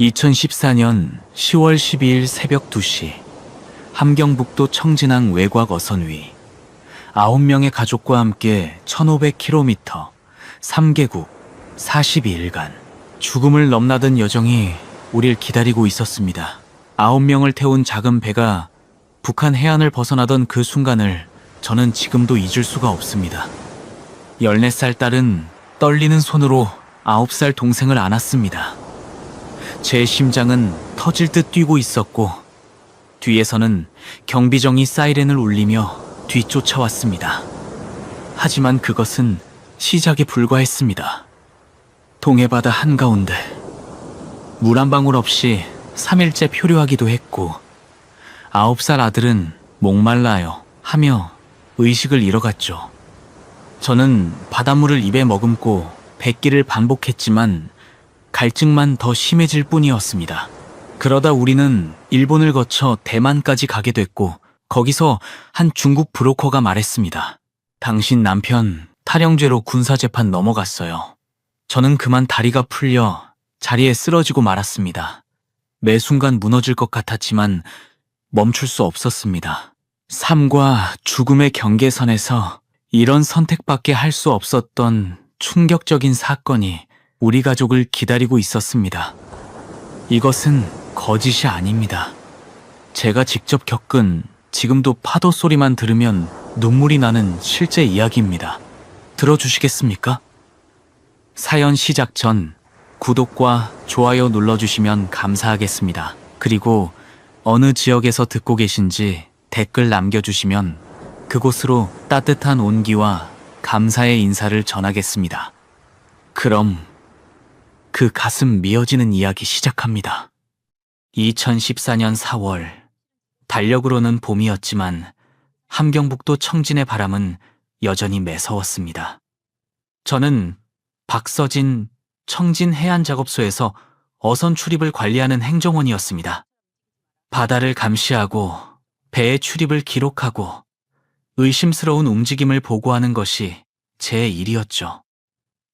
2014년 10월 12일 새벽 2시 함경북도 청진항 외곽 어선 위 9명의 가족과 함께 1500km 3개국 42일간 죽음을 넘나든 여정이 우릴 기다리고 있었습니다. 9명을 태운 작은 배가 북한 해안을 벗어나던 그 순간을 저는 지금도 잊을 수가 없습니다. 14살 딸은 떨리는 손으로 9살 동생을 안았습니다. 제 심장은 터질 듯 뛰고 있었고 뒤에서는 경비정이 사이렌을 울리며 뒤쫓아왔습니다. 하지만 그것은 시작에 불과했습니다. 동해바다 한가운데 물 한 방울 없이 3일째 표류하기도 했고 9살 아들은 목말라요 하며 의식을 잃어갔죠. 저는 바닷물을 입에 머금고 뱉기를 반복했지만 갈증만 더 심해질 뿐이었습니다. 그러다 우리는 일본을 거쳐 대만까지 가게 됐고 거기서 한 중국 브로커가 말했습니다. 당신 남편 탈영죄로 군사재판 넘어갔어요. 저는 그만 다리가 풀려 자리에 쓰러지고 말았습니다. 매 순간 무너질 것 같았지만 멈출 수 없었습니다. 삶과 죽음의 경계선에서 이런 선택밖에 할 수 없었던 충격적인 사건이 우리 가족을 기다리고 있었습니다. 이것은 거짓이 아닙니다. 제가 직접 겪은 지금도 파도 소리만 들으면 눈물이 나는 실제 이야기입니다. 들어주시겠습니까? 사연 시작 전 구독과 좋아요 눌러주시면 감사하겠습니다. 그리고 어느 지역에서 듣고 계신지 댓글 남겨주시면 그곳으로 따뜻한 온기와 감사의 인사를 전하겠습니다. 그럼 그 가슴 미어지는 이야기 시작합니다. 2014년 4월, 달력으로는 봄이었지만 함경북도 청진의 바람은 여전히 매서웠습니다. 저는 박서진 청진해안작업소에서 어선 출입을 관리하는 행정원이었습니다. 바다를 감시하고 배의 출입을 기록하고 의심스러운 움직임을 보고하는 것이 제 일이었죠.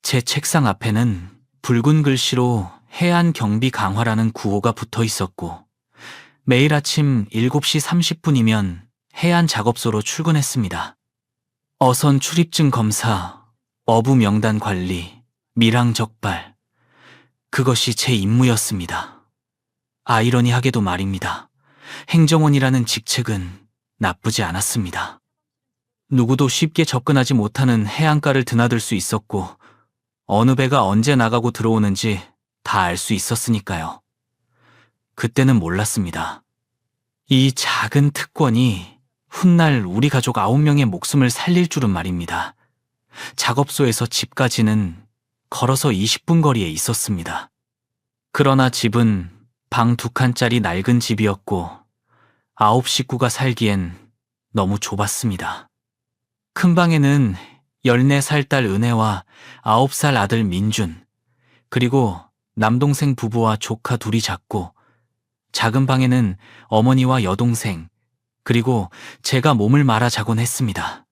제 책상 앞에는 붉은 글씨로 해안 경비 강화라는 구호가 붙어 있었고 매일 아침 7시 30분이면 해안 작업소로 출근했습니다. 어선 출입증 검사, 어부 명단 관리, 밀항 적발, 그것이 제 임무였습니다. 아이러니하게도 말입니다. 행정원이라는 직책은 나쁘지 않았습니다. 누구도 쉽게 접근하지 못하는 해안가를 드나들 수 있었고 어느 배가 언제 나가고 들어오는지 다 알 수 있었으니까요. 그때는 몰랐습니다. 이 작은 특권이 훗날 우리 가족 9명의 목숨을 살릴 줄은 말입니다. 작업소에서 집까지는 걸어서 20분 거리에 있었습니다. 그러나 집은 방 2칸짜리 낡은 집이었고 9 식구가 살기엔 너무 좁았습니다. 큰 방에는 14살 딸 은혜와 9살 아들 민준, 그리고 남동생 부부와 조카 둘이 잤고 작은 방에는 어머니와 여동생, 그리고 제가 몸을 말아 자곤 했습니다.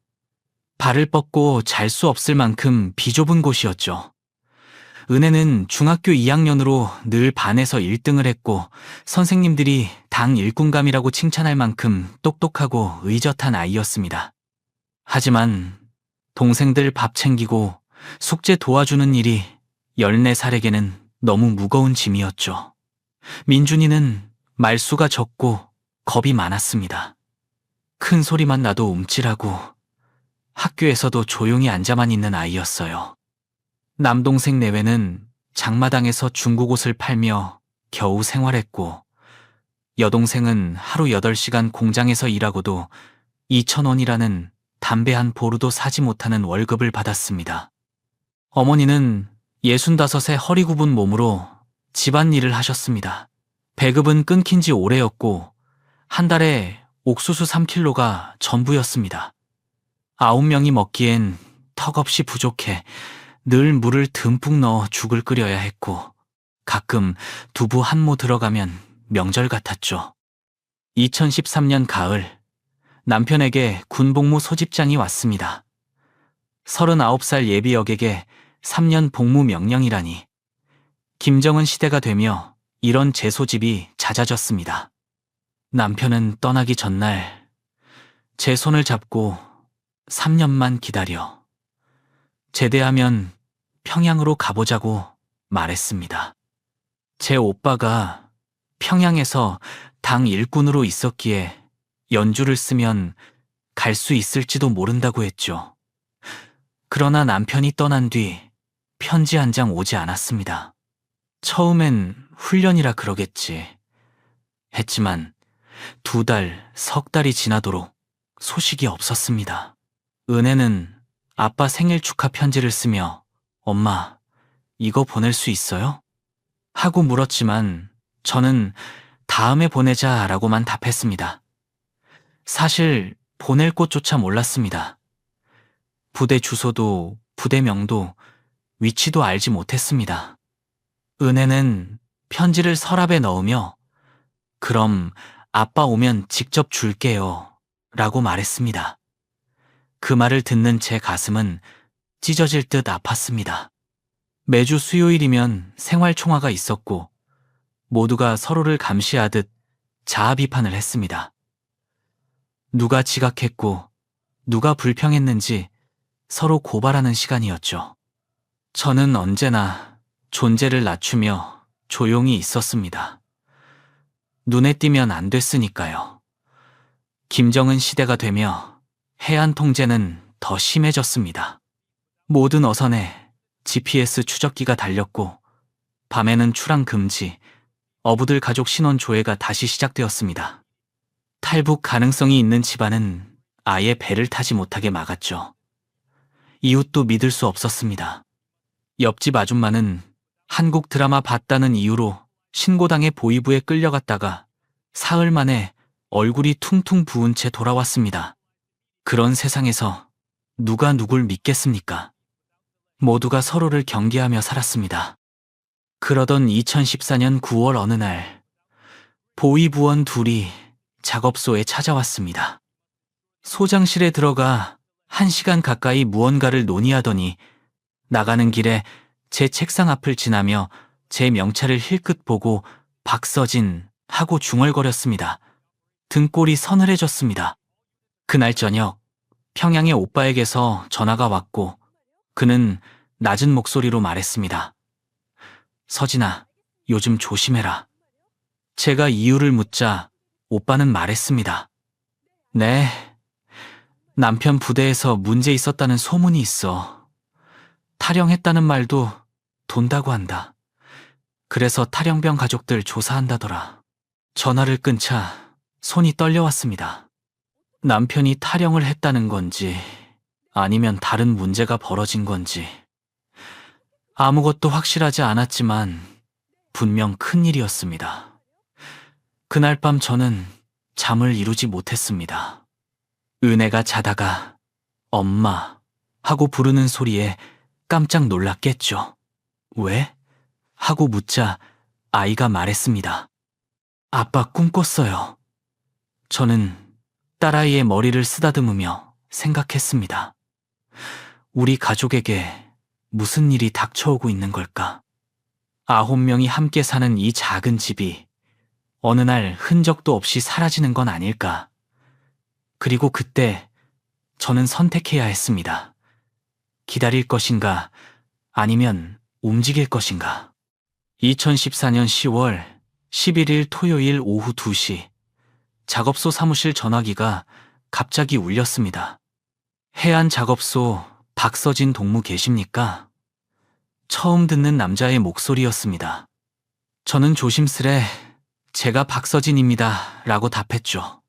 발을 뻗고 잘 수 없을 만큼 비좁은 곳이었죠. 은혜는 중학교 2학년으로 늘 반에서 1등을 했고 선생님들이 당 일꾼감이라고 칭찬할 만큼 똑똑하고 의젓한 아이였습니다. 하지만 동생들 밥 챙기고 숙제 도와주는 일이 14살에게는 너무 무거운 짐이었죠. 민준이는 말수가 적고 겁이 많았습니다. 큰 소리만 나도 움찔하고 학교에서도 조용히 앉아만 있는 아이였어요. 남동생 내외는 장마당에서 중국 옷을 팔며 겨우 생활했고 여동생은 하루 8시간 공장에서 일하고도 2,000원이라는 담배 한 보루도 사지 못하는 월급을 받았습니다. 어머니는 65의 허리 굽은 몸으로 집안일을 하셨습니다. 배급은 끊긴 지 오래였고 한 달에 옥수수 3kg가 전부였습니다. 9명이 먹기엔 턱없이 부족해 늘 물을 듬뿍 넣어 죽을 끓여야 했고 가끔 두부 한 모 들어가면 명절 같았죠. 2013년 가을, 남편에게 군복무 소집장이 왔습니다. 39살 예비 역에게 3년 복무 명령이라니. 김정은 시대가 되며 이런 재소집이 잦아졌습니다. 남편은 떠나기 전날 제 손을 잡고 3년만 기다려. 제대하면 평양으로 가보자고 말했습니다. 제 오빠가 평양에서 당 일꾼으로 있었기에 연주를 쓰면 갈 수 있을지도 모른다고 했죠. 그러나 남편이 떠난 뒤 편지 한 장 오지 않았습니다. 처음엔 훈련이라 그러겠지 했지만 2달, 석 달이 지나도록 소식이 없었습니다. 은혜는 아빠 생일 축하 편지를 쓰며 엄마, 이거 보낼 수 있어요? 하고 물었지만 저는 다음에 보내자라고만 답했습니다. 사실 보낼 곳조차 몰랐습니다. 부대 주소도 부대명도 위치도 알지 못했습니다. 은혜는 편지를 서랍에 넣으며 그럼 아빠 오면 직접 줄게요 라고 말했습니다. 그 말을 듣는 제 가슴은 찢어질 듯 아팠습니다. 매주 수요일이면 생활총화가 있었고 모두가 서로를 감시하듯 자아 비판을 했습니다. 누가 지각했고 누가 불평했는지 서로 고발하는 시간이었죠. 저는 언제나 존재를 낮추며 조용히 있었습니다. 눈에 띄면 안 됐으니까요. 김정은 시대가 되며 해안 통제는 더 심해졌습니다. 모든 어선에 GPS 추적기가 달렸고 밤에는 출항 금지, 어부들 가족 신원 조회가 다시 시작되었습니다. 탈북 가능성이 있는 집안은 아예 배를 타지 못하게 막았죠. 이웃도 믿을 수 없었습니다. 옆집 아줌마는 한국 드라마 봤다는 이유로 신고당의 보위부에 끌려갔다가 사흘 만에 얼굴이 퉁퉁 부은 채 돌아왔습니다. 그런 세상에서 누가 누굴 믿겠습니까? 모두가 서로를 경계하며 살았습니다. 그러던 2014년 9월 어느 날 보위부원 둘이 작업소에 찾아왔습니다. 소장실에 들어가 1시간 가까이 무언가를 논의하더니 나가는 길에 제 책상 앞을 지나며 제 명찰을 힐끗 보고 박서진 하고 중얼거렸습니다. 등골이 서늘해졌습니다. 그날 저녁 평양의 오빠에게서 전화가 왔고 그는 낮은 목소리로 말했습니다. 서진아, 요즘 조심해라. 제가 이유를 묻자 오빠는 말했습니다. 네, 남편 부대에서 문제 있었다는 소문이 있어. 탈영했다는 말도 돈다고 한다. 그래서 탈영병 가족들 조사한다더라. 전화를 끊자 손이 떨려왔습니다. 남편이 탈영을 했다는 건지 아니면 다른 문제가 벌어진 건지 아무것도 확실하지 않았지만 분명 큰일이었습니다. 그날 밤 저는 잠을 이루지 못했습니다. 은혜가 자다가 엄마 하고 부르는 소리에 깜짝 놀랐겠죠. 왜? 하고 묻자 아이가 말했습니다. 아빠 꿈 꿨어요. 저는 딸아이의 머리를 쓰다듬으며 생각했습니다. 우리 가족에게 무슨 일이 닥쳐오고 있는 걸까? 9명이 함께 사는 이 작은 집이 어느 날 흔적도 없이 사라지는 건 아닐까? 그리고 그때 저는 선택해야 했습니다. 기다릴 것인가 아니면 움직일 것인가? 2014년 10월 11일 토요일 오후 2시 작업소 사무실 전화기가 갑자기 울렸습니다. 해안 작업소 박서진 동무 계십니까? 처음 듣는 남자의 목소리였습니다. 저는 조심스레 제가 박서진입니다 라고 답했죠.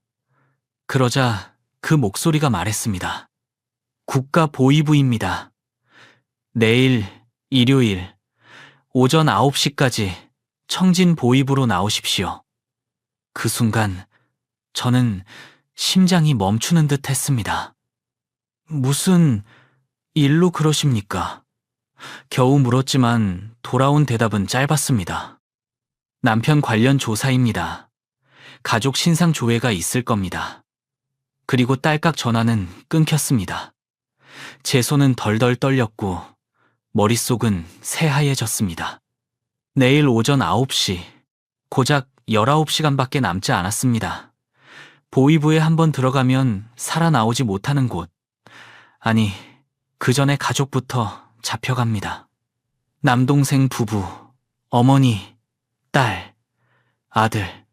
그러자 그 목소리가 말했습니다. 국가보위부입니다. 내일 일요일 오전 9시까지 청진 보위부로 나오십시오. 그 순간 저는 심장이 멈추는 듯 했습니다. 무슨 일로 그러십니까? 겨우 물었지만 돌아온 대답은 짧았습니다. 남편 관련 조사입니다. 가족 신상 조회가 있을 겁니다. 그리고 딸깍 전화는 끊겼습니다. 제 손은 덜덜 떨렸고 머릿속은 새하얘졌습니다. 내일 오전 9시 고작 19시간밖에 남지 않았습니다. 보이부에 한번 들어가면 살아나오지 못하는 곳. 아니, 그 전에 가족부터 잡혀갑니다. 남동생 부부, 어머니, 딸, 아들,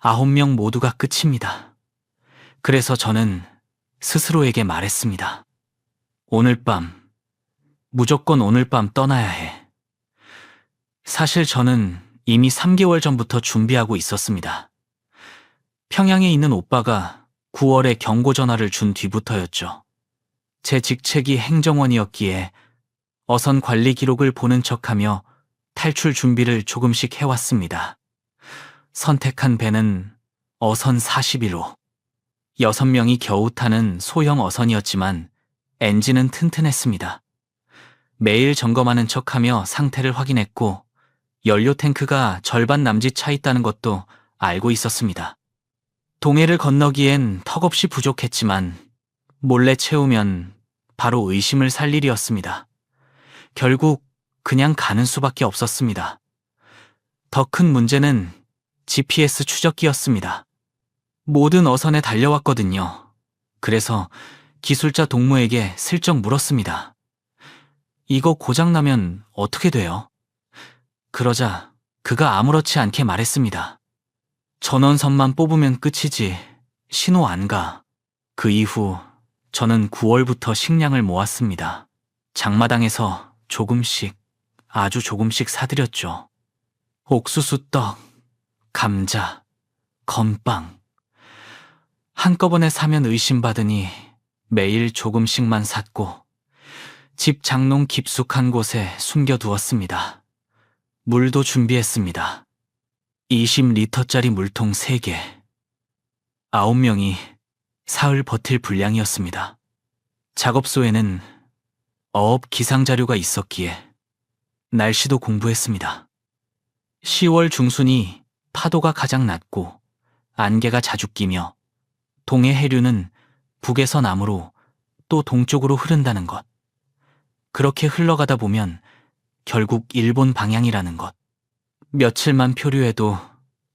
9명 모두가 끝입니다. 그래서 저는 스스로에게 말했습니다. 오늘 밤, 무조건 오늘 밤 떠나야 해. 사실 저는 이미 3개월 전부터 준비하고 있었습니다. 평양에 있는 오빠가 9월에 경고 전화를 준 뒤부터였죠. 제 직책이 행정원이었기에 어선 관리 기록을 보는 척하며 탈출 준비를 조금씩 해왔습니다. 선택한 배는 어선 41호. 6명이 겨우 타는 소형 어선이었지만 엔진은 튼튼했습니다. 매일 점검하는 척하며 상태를 확인했고 연료 탱크가 절반 남짓 차 있다는 것도 알고 있었습니다. 동해를 건너기엔 턱없이 부족했지만 몰래 채우면 바로 의심을 살 일이었습니다. 결국 그냥 가는 수밖에 없었습니다. 더 큰 문제는 GPS 추적기였습니다. 모든 어선에 달려왔거든요. 그래서 기술자 동무에게 슬쩍 물었습니다. 이거 고장나면 어떻게 돼요? 그러자 그가 아무렇지 않게 말했습니다. 전원선만 뽑으면 끝이지 신호 안 가. 그 이후 저는 9월부터 식량을 모았습니다. 장마당에서 조금씩, 아주 조금씩 사들였죠. 옥수수떡, 감자, 건빵. 한꺼번에 사면 의심받으니 매일 조금씩만 샀고 집 장롱 깊숙한 곳에 숨겨두었습니다. 물도 준비했습니다. 20리터짜리 물통 3개. 9명이 사흘 버틸 분량이었습니다. 작업소에는 어업 기상 자료가 있었기에 날씨도 공부했습니다. 10월 중순이 파도가 가장 낮고 안개가 자주 끼며 동해 해류는 북에서 남으로 또 동쪽으로 흐른다는 것. 그렇게 흘러가다 보면 결국 일본 방향이라는 것. 며칠만 표류해도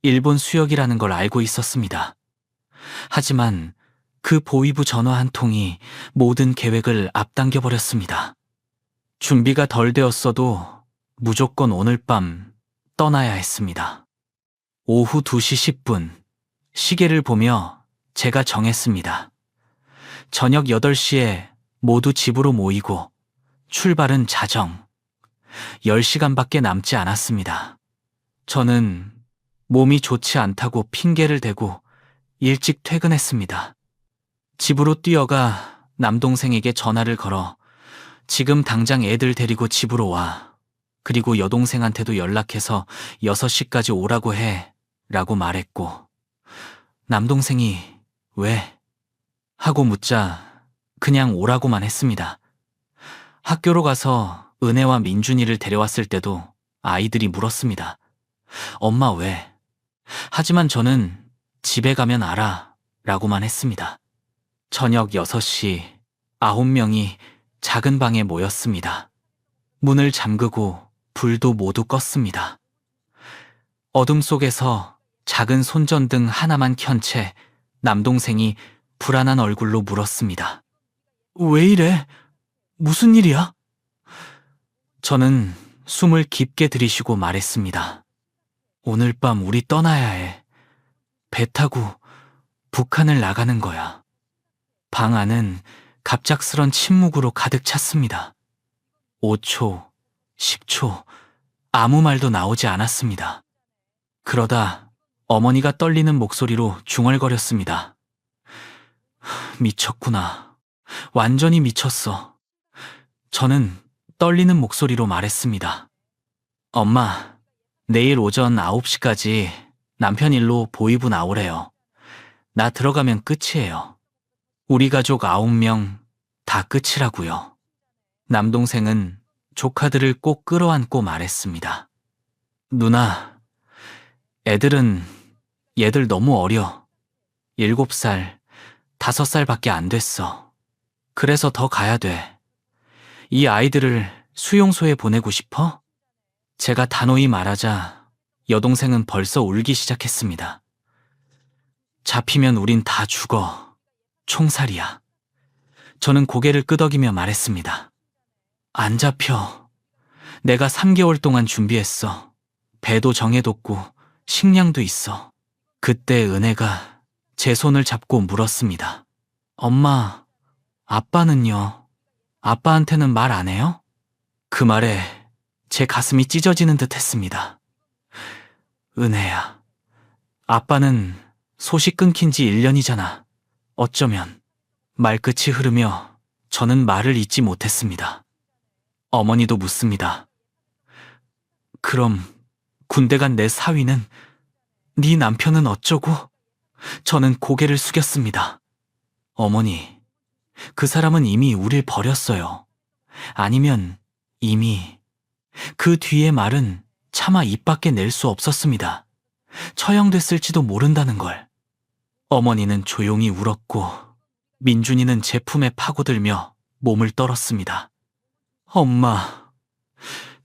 일본 수역이라는 걸 알고 있었습니다. 하지만 그 보이부 전화 한 통이 모든 계획을 앞당겨버렸습니다. 준비가 덜 되었어도 무조건 오늘 밤 떠나야 했습니다. 오후 2시 10분 시계를 보며 제가 정했습니다. 저녁 8시에 모두 집으로 모이고 출발은 자정. 10시간밖에 남지 않았습니다. 저는 몸이 좋지 않다고 핑계를 대고 일찍 퇴근했습니다. 집으로 뛰어가 남동생에게 전화를 걸어 지금 당장 애들 데리고 집으로 와. 그리고 여동생한테도 연락해서 6시까지 오라고 해. 라고 말했고 남동생이 왜? 하고 묻자 그냥 오라고만 했습니다. 학교로 가서 은혜와 민준이를 데려왔을 때도 아이들이 물었습니다. 엄마 왜? 하지만 저는 집에 가면 알아 라고만 했습니다. 저녁 6시 9명이 작은 방에 모였습니다. 문을 잠그고 불도 모두 껐습니다. 어둠 속에서 작은 손전등 하나만 켠 채 남동생이 불안한 얼굴로 물었습니다. 왜 이래? 무슨 일이야? 저는 숨을 깊게 들이쉬고 말했습니다. 오늘 밤 우리 떠나야 해. 배 타고 북한을 나가는 거야. 방 안은 갑작스런 침묵으로 가득 찼습니다. 5초, 10초, 아무 말도 나오지 않았습니다. 그러다 어머니가 떨리는 목소리로 중얼거렸습니다. 미쳤구나. 완전히 미쳤어. 저는 떨리는 목소리로 말했습니다. 엄마, 내일 오전 9시까지 남편 일로 보이부 나오래요. 나 들어가면 끝이에요. 우리 가족 9명 다 끝이라고요. 남동생은 조카들을 꼭 끌어안고 말했습니다. 누나, 얘들 너무 어려. 7살, 5살밖에 안 됐어. 그래서 더 가야 돼. 이 아이들을 수용소에 보내고 싶어? 제가 단호히 말하자 여동생은 벌써 울기 시작했습니다. 잡히면 우린 다 죽어. 총살이야. 저는 고개를 끄덕이며 말했습니다. 안 잡혀. 내가 3개월 동안 준비했어. 배도 정해뒀고 식량도 있어. 그때 은혜가 제 손을 잡고 물었습니다. 엄마, 아빠는요? 아빠한테는 말 안 해요? 그 말에 제 가슴이 찢어지는 듯 했습니다. 은혜야, 아빠는 소식 끊긴 지 1년이잖아. 어쩌면. 말끝이 흐르며 저는 말을 잇지 못했습니다. 어머니도 묻습니다. 그럼 군대 간 내 사위는? 네 남편은 어쩌고? 저는 고개를 숙였습니다. 어머니, 그 사람은 이미 우릴 버렸어요. 아니면 이미. 그 뒤의 말은 차마 입 밖에 낼 수 없었습니다. 처형됐을지도 모른다는 걸. 어머니는 조용히 울었고 민준이는 제 품에 파고들며 몸을 떨었습니다. 엄마,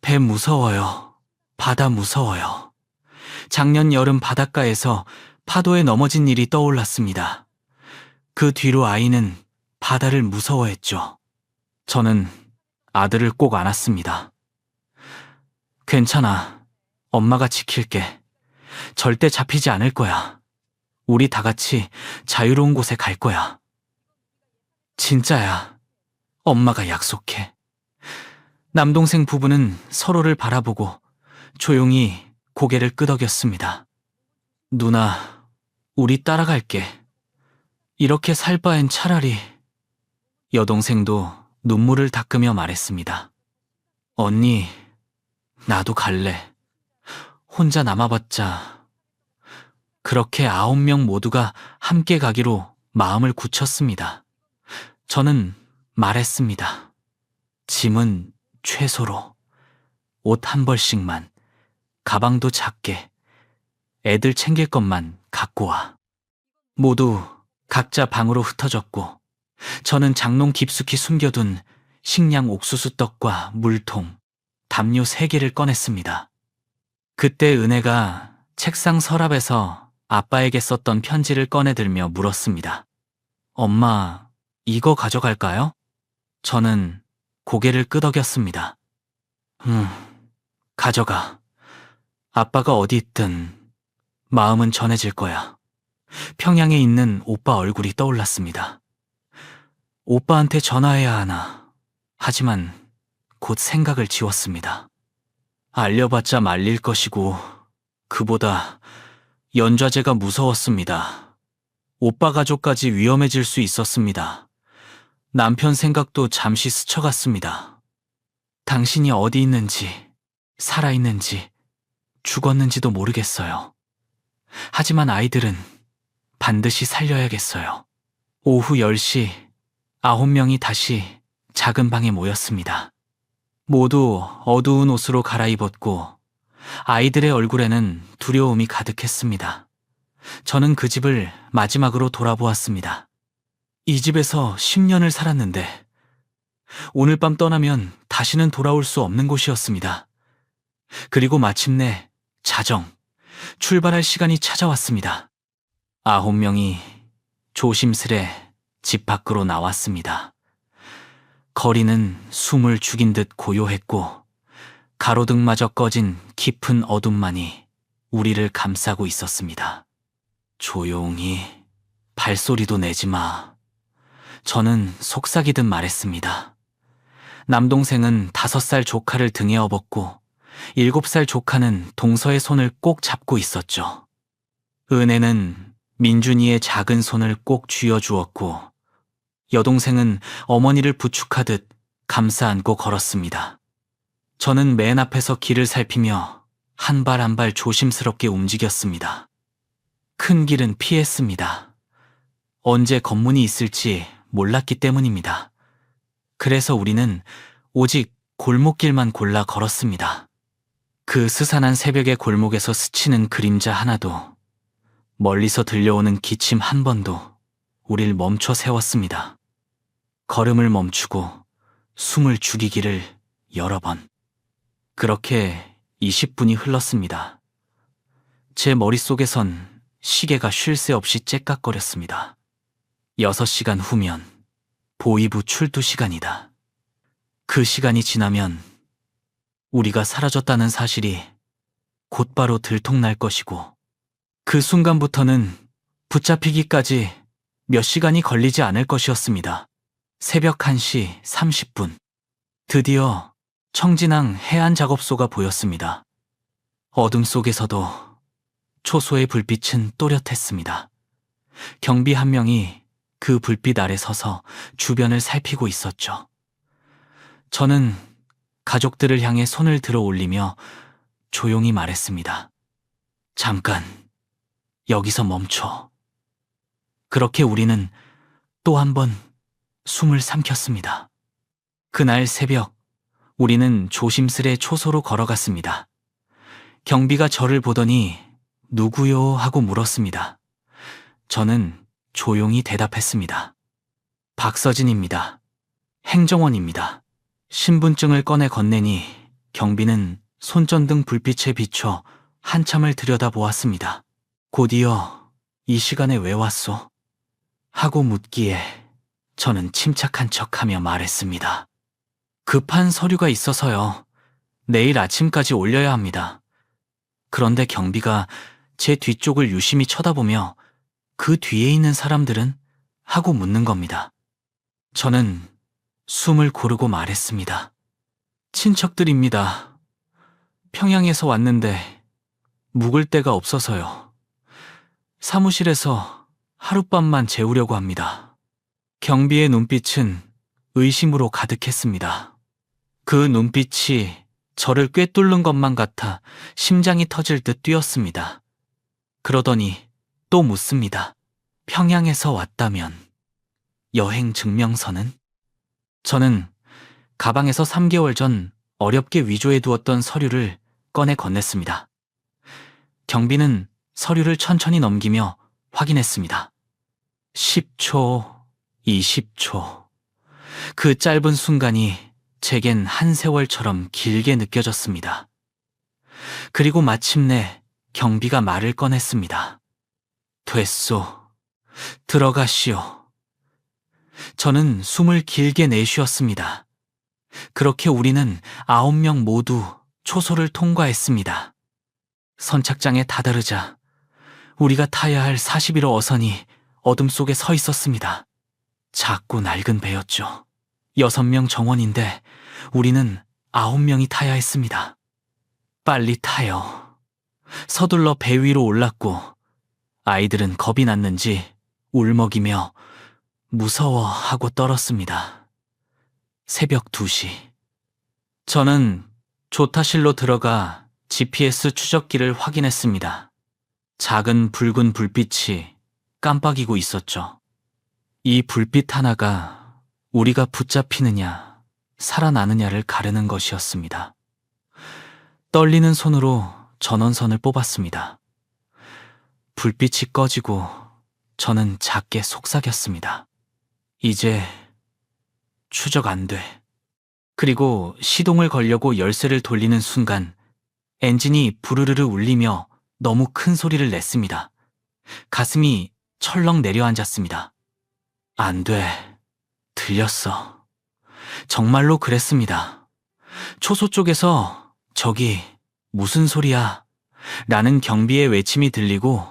배 무서워요. 바다 무서워요. 작년 여름 바닷가에서 파도에 넘어진 일이 떠올랐습니다. 그 뒤로 아이는 바다를 무서워했죠. 저는 아들을 꼭 안았습니다. 괜찮아. 엄마가 지킬게. 절대 잡히지 않을 거야. 우리 다 같이 자유로운 곳에 갈 거야. 진짜야. 엄마가 약속해. 남동생 부부는 서로를 바라보고 조용히 고개를 끄덕였습니다. 누나, 우리 따라갈게. 이렇게 살 바엔 차라리. 여동생도 눈물을 닦으며 말했습니다. 언니, 나도 갈래. 혼자 남아봤자. 그렇게 9명 모두가 함께 가기로 마음을 굳혔습니다. 저는 말했습니다. 짐은 최소로. 옷 한 벌씩만. 가방도 작게. 애들 챙길 것만 갖고 와. 모두 각자 방으로 흩어졌고 저는 장롱 깊숙이 숨겨둔 식량 옥수수떡과 물통, 담요 3개를 꺼냈습니다. 그때 은혜가 책상 서랍에서 아빠에게 썼던 편지를 꺼내들며 물었습니다. 엄마, 이거 가져갈까요? 저는 고개를 끄덕였습니다. 가져가. 아빠가 어디 있든 마음은 전해질 거야. 평양에 있는 오빠 얼굴이 떠올랐습니다. 오빠한테 전화해야 하나. 하지만 곧 생각을 지웠습니다. 알려봤자 말릴 것이고 그보다 연좌제가 무서웠습니다. 오빠 가족까지 위험해질 수 있었습니다. 남편 생각도 잠시 스쳐갔습니다. 당신이 어디 있는지, 살아있는지, 죽었는지도 모르겠어요. 하지만 아이들은 반드시 살려야겠어요. 오후 10시 9명이 다시 작은 방에 모였습니다. 모두 어두운 옷으로 갈아입었고 아이들의 얼굴에는 두려움이 가득했습니다. 저는 그 집을 마지막으로 돌아보았습니다. 이 집에서 10년을 살았는데 오늘 밤 떠나면 다시는 돌아올 수 없는 곳이었습니다. 그리고 마침내 자정, 출발할 시간이 찾아왔습니다. 9명이 조심스레 집 밖으로 나왔습니다. 거리는 숨을 죽인 듯 고요했고 가로등마저 꺼진 깊은 어둠만이 우리를 감싸고 있었습니다. 조용히, 발소리도 내지 마. 저는 속삭이듯 말했습니다. 남동생은 5살 조카를 등에 업었고 7살 조카는 동서의 손을 꼭 잡고 있었죠. 은혜는 민준이의 작은 손을 꼭 쥐어주었고 여동생은 어머니를 부축하듯 감싸 안고 걸었습니다. 저는 맨 앞에서 길을 살피며 한 발 한 발 조심스럽게 움직였습니다. 큰 길은 피했습니다. 언제 검문이 있을지 몰랐기 때문입니다. 그래서 우리는 오직 골목길만 골라 걸었습니다. 그 스산한 새벽의 골목에서 스치는 그림자 하나도, 멀리서 들려오는 기침 한 번도 우릴 멈춰 세웠습니다. 걸음을 멈추고 숨을 죽이기를 여러 번. 그렇게 20분이 흘렀습니다. 제 머릿속에선 시계가 쉴 새 없이 째깍거렸습니다. 6시간 후면 보이부 출두 시간이다. 그 시간이 지나면 우리가 사라졌다는 사실이 곧바로 들통날 것이고 그 순간부터는 붙잡히기까지 몇 시간이 걸리지 않을 것이었습니다. 새벽 1시 30분. 드디어 청진항 해안 작업소가 보였습니다. 어둠 속에서도 초소의 불빛은 또렷했습니다. 경비 한 명이 그 불빛 아래 서서 주변을 살피고 있었죠. 저는 가족들을 향해 손을 들어 올리며 조용히 말했습니다. 잠깐, 여기서 멈춰. 그렇게 우리는 또 한 번 숨을 삼켰습니다. 그날 새벽, 우리는 조심스레 초소로 걸어갔습니다. 경비가 저를 보더니 누구요? 하고 물었습니다. 저는 조용히 대답했습니다. 박서진입니다. 행정원입니다. 신분증을 꺼내 건네니 경비는 손전등 불빛에 비춰 한참을 들여다보았습니다. 곧이어 이 시간에 왜 왔소? 하고 묻기에 저는 침착한 척하며 말했습니다. 급한 서류가 있어서요. 내일 아침까지 올려야 합니다. 그런데 경비가 제 뒤쪽을 유심히 쳐다보며 그 뒤에 있는 사람들은? 하고 묻는 겁니다. 저는 숨을 고르고 말했습니다. 친척들입니다. 평양에서 왔는데 묵을 데가 없어서요. 사무실에서 하룻밤만 재우려고 합니다. 경비의 눈빛은 의심으로 가득했습니다. 그 눈빛이 저를 꿰뚫는 것만 같아 심장이 터질 듯 뛰었습니다. 그러더니 또 묻습니다. 평양에서 왔다면 여행 증명서는? 저는 가방에서 3개월 전 어렵게 위조해 두었던 서류를 꺼내 건넸습니다. 경비는 서류를 천천히 넘기며 확인했습니다. 10초, 20초. 그 짧은 순간이 제겐 한 세월처럼 길게 느껴졌습니다. 그리고 마침내 경비가 말을 꺼냈습니다. 됐소. 들어가시오. 저는 숨을 길게 내쉬었습니다. 그렇게 우리는 9명 모두 초소를 통과했습니다. 선착장에 다다르자 우리가 타야 할 41호 어선이 어둠 속에 서 있었습니다. 작고 낡은 배였죠. 6명 정원인데 우리는 9명이 타야 했습니다. 빨리 타요. 서둘러 배 위로 올랐고 아이들은 겁이 났는지 울먹이며 무서워하고 떨었습니다. 새벽 2시. 저는 조타실로 들어가 GPS 추적기를 확인했습니다. 작은 붉은 불빛이 깜빡이고 있었죠. 이 불빛 하나가 우리가 붙잡히느냐, 살아나느냐를 가르는 것이었습니다. 떨리는 손으로 전원선을 뽑았습니다. 불빛이 꺼지고 저는 작게 속삭였습니다. 이제 추적 안 돼. 그리고 시동을 걸려고 열쇠를 돌리는 순간 엔진이 부르르르 울리며 너무 큰 소리를 냈습니다. 가슴이 철렁 내려앉았습니다. 안 돼. 들렸어. 정말로 그랬습니다. 초소 쪽에서 저기 무슨 소리야? 라는 경비의 외침이 들리고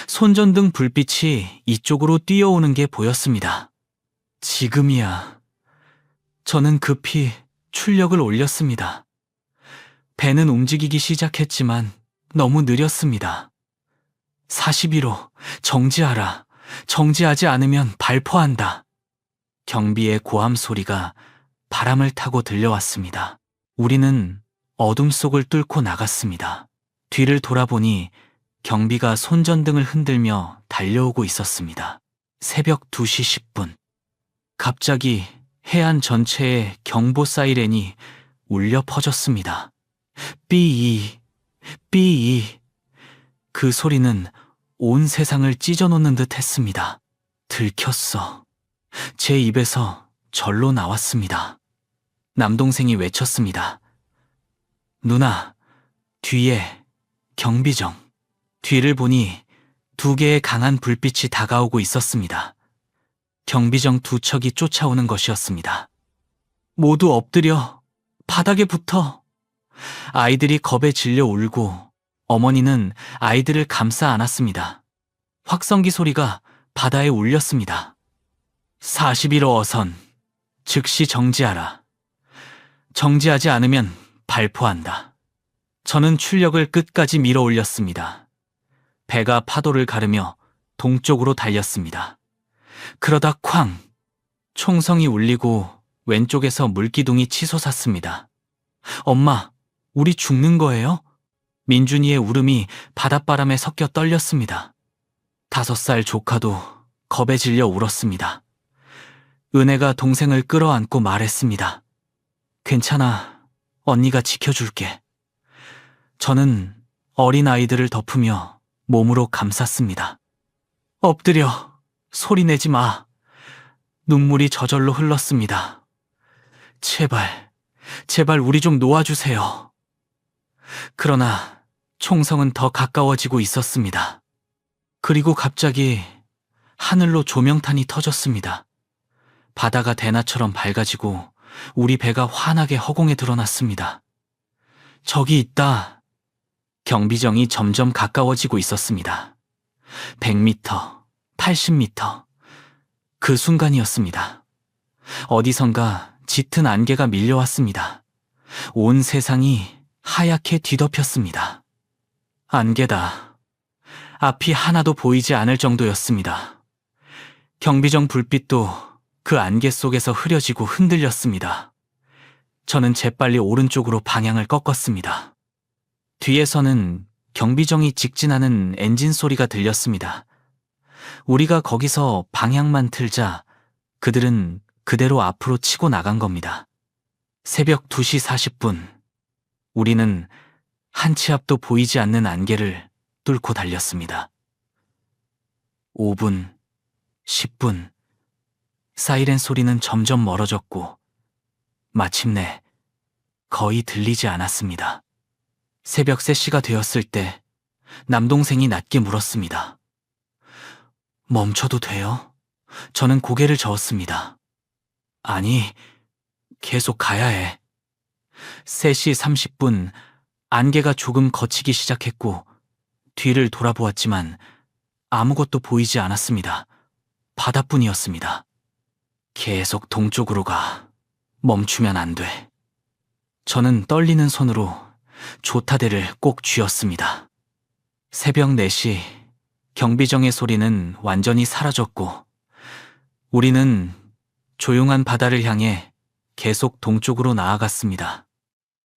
손전등 불빛이 이쪽으로 뛰어오는 게 보였습니다. 지금이야. 저는 급히 출력을 올렸습니다. 배는 움직이기 시작했지만 너무 느렸습니다. 41호, 정지하라. 정지하지 않으면 발포한다. 경비의 고함 소리가 바람을 타고 들려왔습니다. 우리는 어둠 속을 뚫고 나갔습니다. 뒤를 돌아보니 경비가 손전등을 흔들며 달려오고 있었습니다. 새벽 2시 10분. 갑자기 해안 전체에 경보 사이렌이 울려 퍼졌습니다. 삐이, 삐이. 그 소리는 온 세상을 찢어놓는 듯 했습니다. 들켰어. 제 입에서 절로 나왔습니다. 남동생이 외쳤습니다. 누나, 뒤에 경비정. 뒤를 보니 2개의 강한 불빛이 다가오고 있었습니다. 경비정 2척이 쫓아오는 것이었습니다. 모두 엎드려 바닥에 붙어 아이들이 겁에 질려 울고 어머니는 아이들을 감싸 안았습니다. 확성기 소리가 바다에 울렸습니다. 41호 어선, 즉시 정지하라. 정지하지 않으면 발포한다. 저는 출력을 끝까지 밀어 올렸습니다. 배가 파도를 가르며 동쪽으로 달렸습니다. 그러다 쾅! 총성이 울리고 왼쪽에서 물기둥이 치솟았습니다. 엄마, 우리 죽는 거예요? 민준이의 울음이 바닷바람에 섞여 떨렸습니다. 5살 조카도 겁에 질려 울었습니다. 은혜가 동생을 끌어안고 말했습니다. 괜찮아, 언니가 지켜줄게. 저는 어린 아이들을 덮으며 몸으로 감쌌습니다. 엎드려, 소리 내지 마. 눈물이 저절로 흘렀습니다. 제발, 제발 우리 좀 놓아주세요. 그러나 총성은 더 가까워지고 있었습니다. 그리고 갑자기 하늘로 조명탄이 터졌습니다. 바다가 대나처럼 밝아지고 우리 배가 환하게 허공에 드러났습니다. 저기 있다. 경비정이 점점 가까워지고 있었습니다. 100m, 80m. 그 순간이었습니다. 어디선가 짙은 안개가 밀려왔습니다. 온 세상이 하얗게 뒤덮였습니다. 안개다. 앞이 하나도 보이지 않을 정도였습니다. 경비정 불빛도 그 안개 속에서 흐려지고 흔들렸습니다. 저는 재빨리 오른쪽으로 방향을 꺾었습니다. 뒤에서는 경비정이 직진하는 엔진 소리가 들렸습니다. 우리가 거기서 방향만 틀자 그들은 그대로 앞으로 치고 나간 겁니다. 새벽 2시 40분, 우리는 한 치 앞도 보이지 않는 안개를 뚫고 달렸습니다. 5분, 10분, 사이렌 소리는 점점 멀어졌고 마침내 거의 들리지 않았습니다. 새벽 3시가 되었을 때 남동생이 낮게 물었습니다. 멈춰도 돼요? 저는 고개를 저었습니다. 아니, 계속 가야 해. 3시 30분, 안개가 조금 걷히기 시작했고 뒤를 돌아보았지만 아무것도 보이지 않았습니다. 바다뿐이었습니다. 계속 동쪽으로 가. 멈추면 안 돼. 저는 떨리는 손으로 조타대를 꼭 쥐었습니다. 새벽 4시, 경비정의 소리는 완전히 사라졌고 우리는 조용한 바다를 향해 계속 동쪽으로 나아갔습니다.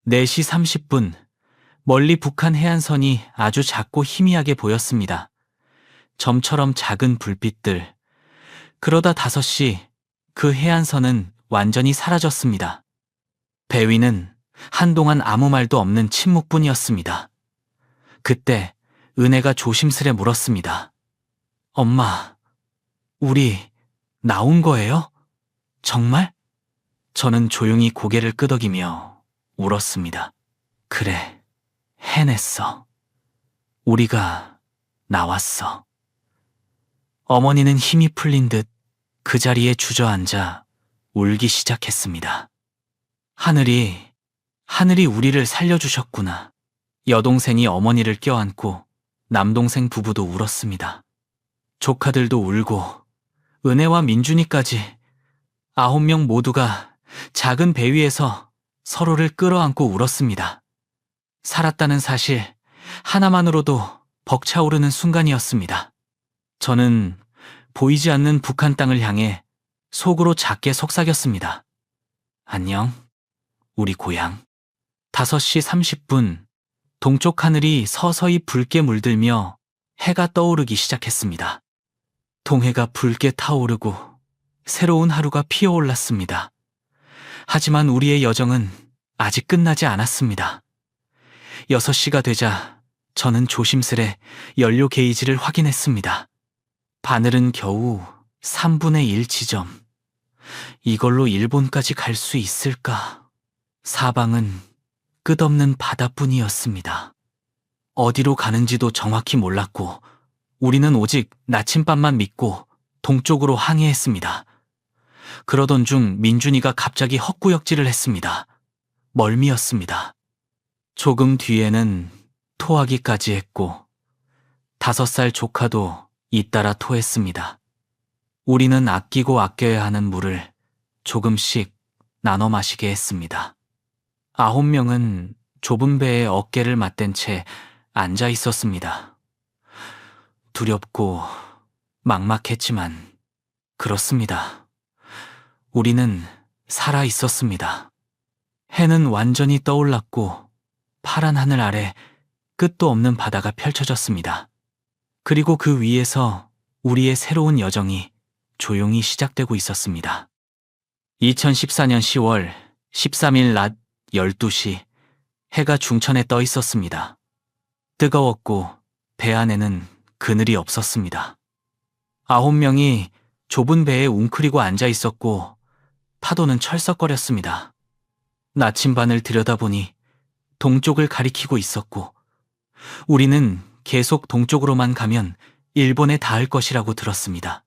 4시 30분, 멀리 북한 해안선이 아주 작고 희미하게 보였습니다. 점처럼 작은 불빛들. 그러다 5시, 그 해안선은 완전히 사라졌습니다. 배 위는 한동안 아무 말도 없는 침묵뿐이었습니다. 그때 은혜가 조심스레 물었습니다. 엄마, 우리 나온 거예요? 정말? 저는 조용히 고개를 끄덕이며 울었습니다. 그래, 해냈어. 우리가 나왔어. 어머니는 힘이 풀린 듯 그 자리에 주저앉아 울기 시작했습니다. 하늘이 우리를 살려주셨구나. 여동생이 어머니를 껴안고 남동생 부부도 울었습니다. 조카들도 울고 은혜와 민준이까지 9명 모두가 작은 배 위에서 서로를 끌어안고 울었습니다. 살았다는 사실 하나만으로도 벅차오르는 순간이었습니다. 저는 보이지 않는 북한 땅을 향해 속으로 작게 속삭였습니다. 안녕, 우리 고향. 5시 30분, 동쪽 하늘이 서서히 붉게 물들며 해가 떠오르기 시작했습니다. 동해가 붉게 타오르고 새로운 하루가 피어올랐습니다. 하지만 우리의 여정은 아직 끝나지 않았습니다. 6시가 되자 저는 조심스레 연료 게이지를 확인했습니다. 바늘은 겨우 3분의 1 지점. 이걸로 일본까지 갈 수 있을까? 사방은 끝없는 바다뿐이었습니다. 어디로 가는지도 정확히 몰랐고 우리는 오직 나침반만 믿고 동쪽으로 항해했습니다. 그러던 중 민준이가 갑자기 헛구역질을 했습니다. 멀미였습니다. 조금 뒤에는 토하기까지 했고 5살 조카도 잇따라 토했습니다. 우리는 아끼고 아껴야 하는 물을 조금씩 나눠 마시게 했습니다. 9명은 좁은 배에 어깨를 맞댄 채 앉아 있었습니다. 두렵고 막막했지만 그렇습니다. 우리는 살아 있었습니다. 해는 완전히 떠올랐고 파란 하늘 아래 끝도 없는 바다가 펼쳐졌습니다. 그리고 그 위에서 우리의 새로운 여정이 조용히 시작되고 있었습니다. 2014년 10월 13일 낮 12시 해가 중천에 떠 있었습니다. 뜨거웠고 배 안에는 그늘이 없었습니다. 9명이 좁은 배에 웅크리고 앉아 있었고 파도는 철썩거렸습니다. 나침반을 들여다보니 동쪽을 가리키고 있었고 우리는 계속 동쪽으로만 가면 일본에 닿을 것이라고 들었습니다.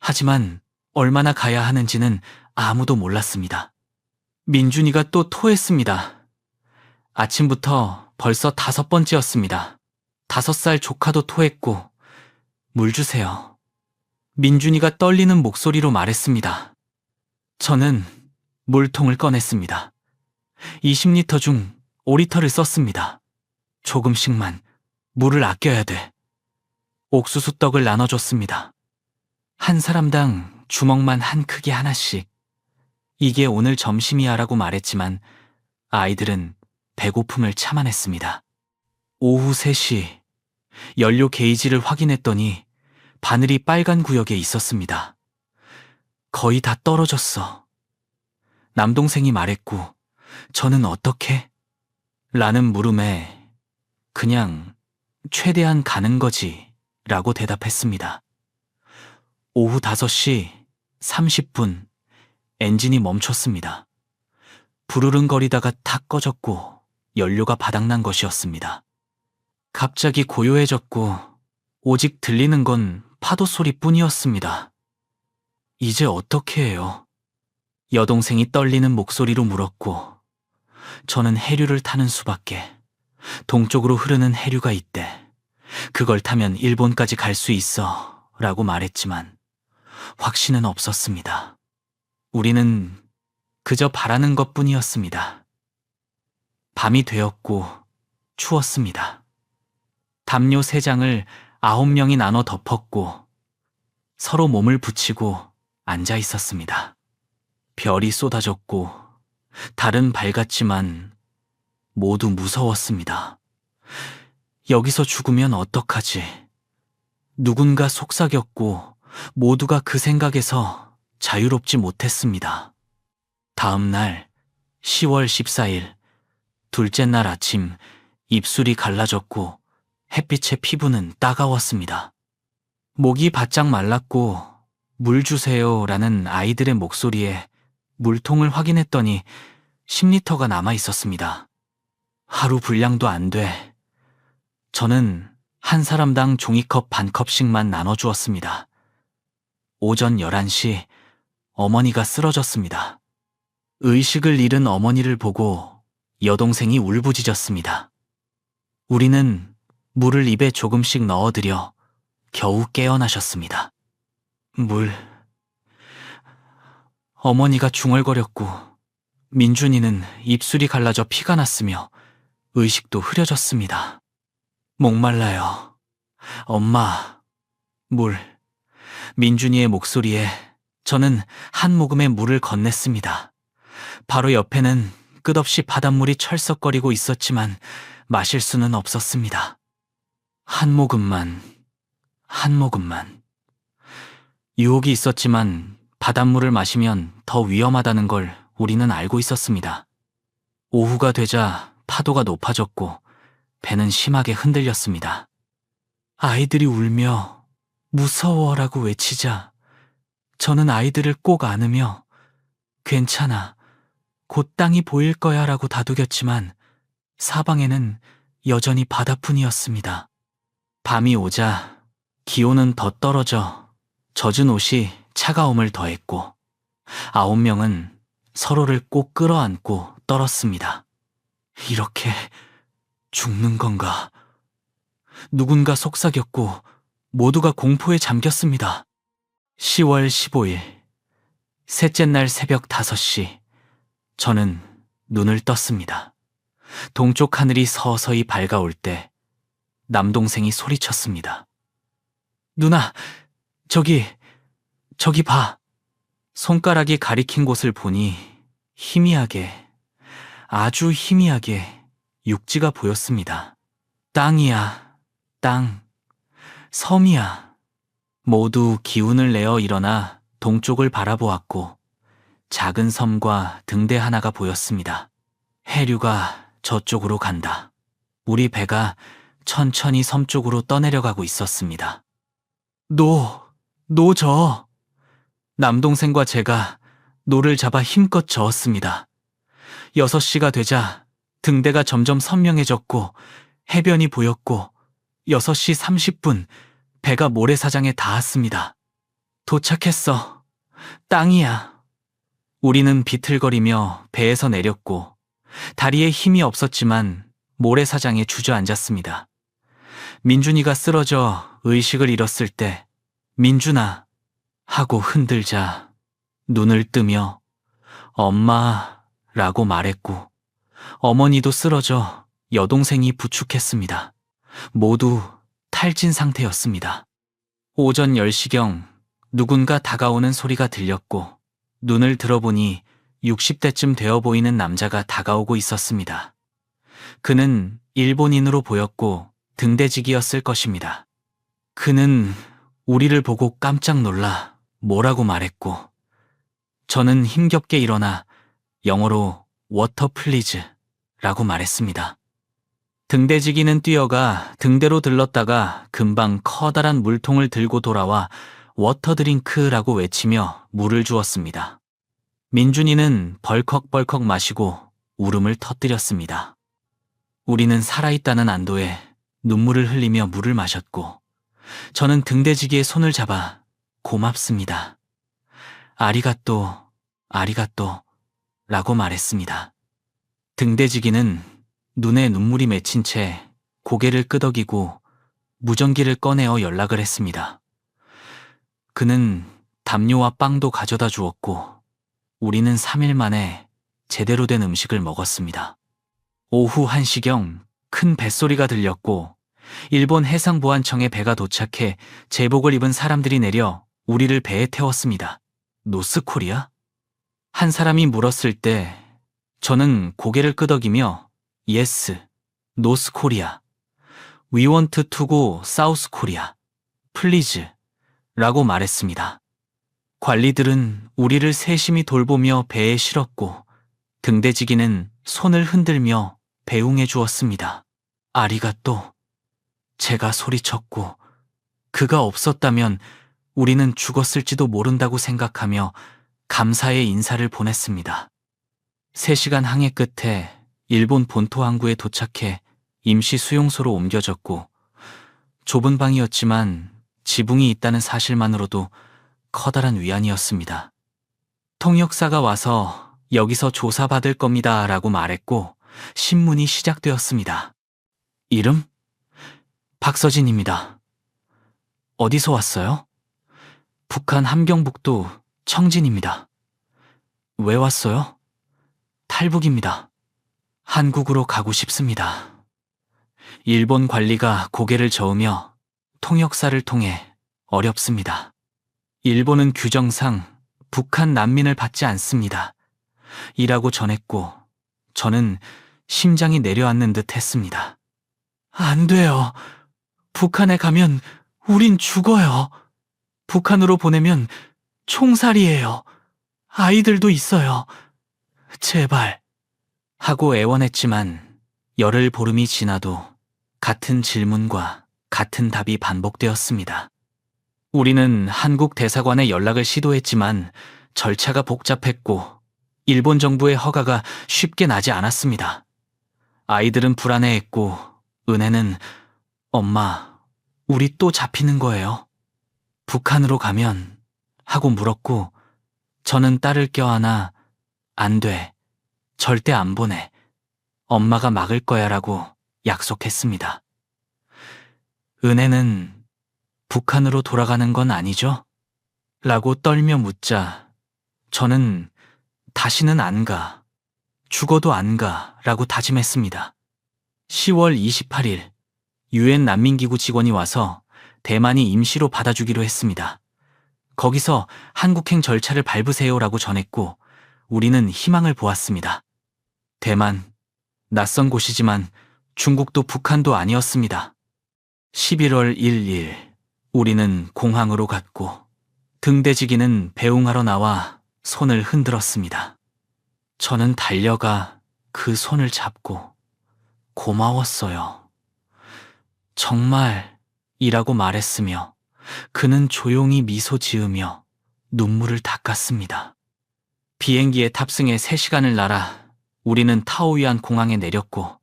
하지만 얼마나 가야 하는지는 아무도 몰랐습니다. 민준이가 또 토했습니다. 아침부터 벌써 5번째였습니다. 5살 조카도 토했고 물 주세요. 민준이가 떨리는 목소리로 말했습니다. 저는 물통을 꺼냈습니다. 20리터 중 5리터를 썼습니다. 조금씩만 물을 아껴야 돼. 옥수수 떡을 나눠줬습니다. 한 사람당 주먹만 한 크기 하나씩. 이게 오늘 점심이야 라고 말했지만 아이들은 배고픔을 참아냈습니다. 오후 3시 연료 게이지를 확인했더니 바늘이 빨간 구역에 있었습니다. 거의 다 떨어졌어. 남동생이 말했고 저는 어떻게? 라는 물음에 그냥 최대한 가는 거지 라고 대답했습니다. 오후 5시 30분 엔진이 멈췄습니다. 부르릉거리다가 탁 꺼졌고 연료가 바닥난 것이었습니다. 갑자기 고요해졌고 오직 들리는 건 파도 소리뿐이었습니다. 이제 어떻게 해요? 여동생이 떨리는 목소리로 물었고 저는 해류를 타는 수밖에. 동쪽으로 흐르는 해류가 있대. 그걸 타면 일본까지 갈 수 있어 라고 말했지만 확신은 없었습니다. 우리는 그저 바라는 것뿐이었습니다. 밤이 되었고 추웠습니다. 담요 3장을 9명이 나눠 덮었고 서로 몸을 붙이고 앉아 있었습니다. 별이 쏟아졌고 달은 밝았지만 모두 무서웠습니다. 여기서 죽으면 어떡하지? 누군가 속삭였고 모두가 그 생각에서 자유롭지 못했습니다. 다음 날 10월 14일 둘째 날 아침 입술이 갈라졌고 햇빛에 피부는 따가웠습니다. 목이 바짝 말랐고 물 주세요 라는 아이들의 목소리에 물통을 확인했더니 10리터가 남아 있었습니다. 하루 분량도 안 돼. 저는 한 사람당 종이컵 반 컵씩만 나눠주었습니다. 오전 11시 어머니가 쓰러졌습니다. 의식을 잃은 어머니를 보고 여동생이 울부짖었습니다. 우리는 물을 입에 조금씩 넣어드려 겨우 깨어나셨습니다. 물. 어머니가 중얼거렸고 민준이는 입술이 갈라져 피가 났으며 의식도 흐려졌습니다. 목말라요. 엄마, 물. 민준이의 목소리에 저는 한 모금의 물을 건넸습니다. 바로 옆에는 끝없이 바닷물이 철썩거리고 있었지만 마실 수는 없었습니다. 한 모금만, 한 모금만. 유혹이 있었지만 바닷물을 마시면 더 위험하다는 걸 우리는 알고 있었습니다. 오후가 되자 파도가 높아졌고 배는 심하게 흔들렸습니다. 아이들이 울며 무서워라고 외치자 저는 아이들을 꼭 안으며 괜찮아, 곧 땅이 보일 거야 라고 다독였지만 사방에는 여전히 바다뿐이었습니다. 밤이 오자 기온은 더 떨어져 젖은 옷이 차가움을 더했고 9명은 서로를 꼭 끌어안고 떨었습니다. 이렇게 죽는 건가? 누군가 속삭였고 모두가 공포에 잠겼습니다. 10월 15일, 셋째 날 새벽 5시, 저는 눈을 떴습니다. 동쪽 하늘이 서서히 밝아올 때 남동생이 소리쳤습니다. 누나, 저기 봐. 손가락이 가리킨 곳을 보니 희미하게, 아주 희미하게 육지가 보였습니다. 땅이야, 땅. 섬이야. 모두 기운을 내어 일어나 동쪽을 바라보았고 작은 섬과 등대 하나가 보였습니다. 해류가 저쪽으로 간다. 우리 배가 천천히 섬 쪽으로 떠내려가고 있었습니다. 노. 남동생과 제가 노를 잡아 힘껏 저었습니다. 6시가 되자 등대가 점점 선명해졌고 해변이 보였고 6시 30분 배가 모래사장에 닿았습니다. 도착했어. 땅이야. 우리는 비틀거리며 배에서 내렸고 다리에 힘이 없었지만 모래사장에 주저앉았습니다. 민준이가 쓰러져 의식을 잃었을 때 민준아 하고 흔들자 눈을 뜨며 엄마라고 말했고 어머니도 쓰러져 여동생이 부축했습니다. 모두 탈진 상태였습니다. 오전 10시경 누군가 다가오는 소리가 들렸고 눈을 들어보니 60대쯤 되어 보이는 남자가 다가오고 있었습니다. 그는 일본인으로 보였고 등대직이었을 것입니다. 그는 우리를 보고 깜짝 놀라 뭐라고 말했고 저는 힘겹게 일어나 영어로 워터 플리즈 라고 말했습니다. 등대지기는 뛰어가 등대로 들렀다가 금방 커다란 물통을 들고 돌아와 워터 드링크라고 외치며 물을 주었습니다. 민준이는 벌컥벌컥 마시고 울음을 터뜨렸습니다. 우리는 살아있다는 안도에 눈물을 흘리며 물을 마셨고 저는 등대지기의 손을 잡아 고맙습니다. 아리가또 라고 말했습니다. 등대지기는 눈에 눈물이 맺힌 채 고개를 끄덕이고 무전기를 꺼내어 연락을 했습니다. 그는 담요와 빵도 가져다 주었고 우리는 3일 만에 제대로 된 음식을 먹었습니다. 오후 1시경 큰 뱃소리가 들렸고 일본 해상보안청의 배가 도착해 제복을 입은 사람들이 내려 우리를 배에 태웠습니다. 노스코리아? 한 사람이 물었을 때 저는 고개를 끄덕이며 Yes, 노스코리아. We want to go South Korea. Please. 라고 말했습니다. 관리들은 우리를 세심히 돌보며 배에 실었고 등대지기는 손을 흔들며 배웅해 주었습니다. 아리가또. 제가 소리쳤고 그가 없었다면 우리는 죽었을지도 모른다고 생각하며 감사의 인사를 보냈습니다. 3시간 항해 끝에 일본 본토 항구에 도착해 임시 수용소로 옮겨졌고 좁은 방이었지만 지붕이 있다는 사실만으로도 커다란 위안이었습니다. 통역사가 와서 여기서 조사받을 겁니다 라고 말했고 신문이 시작되었습니다. 이름? 박서진입니다. 어디서 왔어요? 북한 함경북도 청진입니다. 왜 왔어요? 탈북입니다. 한국으로 가고 싶습니다. 일본 관리가 고개를 저으며 통역사를 통해 어렵습니다. 일본은 규정상 북한 난민을 받지 않습니다. 이라고 전했고 저는 심장이 내려앉는 듯 했습니다. 안 돼요. 북한에 가면 우린 죽어요. 북한으로 보내면 총살이에요. 아이들도 있어요. 제발. 하고 애원했지만 열흘 보름이 지나도 같은 질문과 같은 답이 반복되었습니다. 우리는 한국 대사관에 연락을 시도했지만 절차가 복잡했고 일본 정부의 허가가 쉽게 나지 않았습니다. 아이들은 불안해했고 은혜는 엄마, 우리 또 잡히는 거예요. 북한으로 가면 하고 물었고 저는 딸을 껴안아 안 돼. 절대 안 보내. 엄마가 막을 거야 라고 약속했습니다. 은혜는 북한으로 돌아가는 건 아니죠? 라고 떨며 묻자 저는 다시는 안 가. 죽어도 안 가. 라고 다짐했습니다. 10월 28일 유엔 난민기구 직원이 와서 대만이 임시로 받아주기로 했습니다. 거기서 한국행 절차를 밟으세요라고 전했고 우리는 희망을 보았습니다. 대만, 낯선 곳이지만 중국도 북한도 아니었습니다. 11월 1일 우리는 공항으로 갔고 등대지기는 배웅하러 나와 손을 흔들었습니다. 저는 달려가 그 손을 잡고 고마웠어요. 정말 이라고 말했으며 그는 조용히 미소 지으며 눈물을 닦았습니다. 비행기에 탑승해 3시간을 날아 우리는 타오유안 공항에 내렸고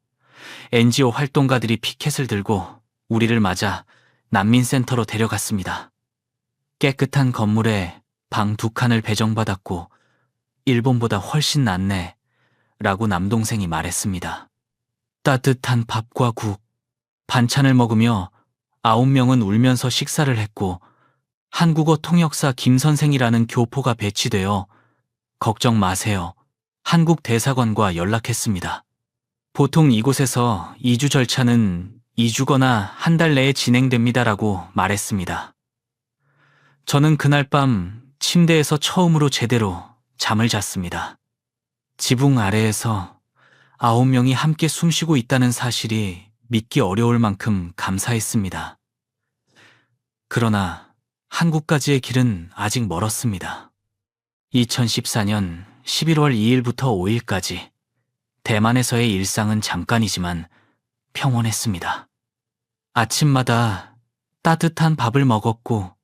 NGO 활동가들이 피켓을 들고 우리를 맞아 난민센터로 데려갔습니다. 깨끗한 건물에 방 2칸을 배정받았고 일본보다 훨씬 낫네 라고 남동생이 말했습니다. 따뜻한 밥과 국, 반찬을 먹으며 9명은 울면서 식사를 했고 한국어 통역사 김선생이라는 교포가 배치되어 걱정 마세요. 한국 대사관과 연락했습니다. 보통 이곳에서 이주 절차는 2주거나 한 달 내에 진행됩니다라고 말했습니다. 저는 그날 밤 침대에서 처음으로 제대로 잠을 잤습니다. 지붕 아래에서 9명이 함께 숨쉬고 있다는 사실이 믿기 어려울 만큼 감사했습니다. 그러나 한국까지의 길은 아직 멀었습니다. 2014년 11월 2일부터 5일까지 대만에서의 일상은 잠깐이지만 평온했습니다. 아침마다 따뜻한 밥을 먹었고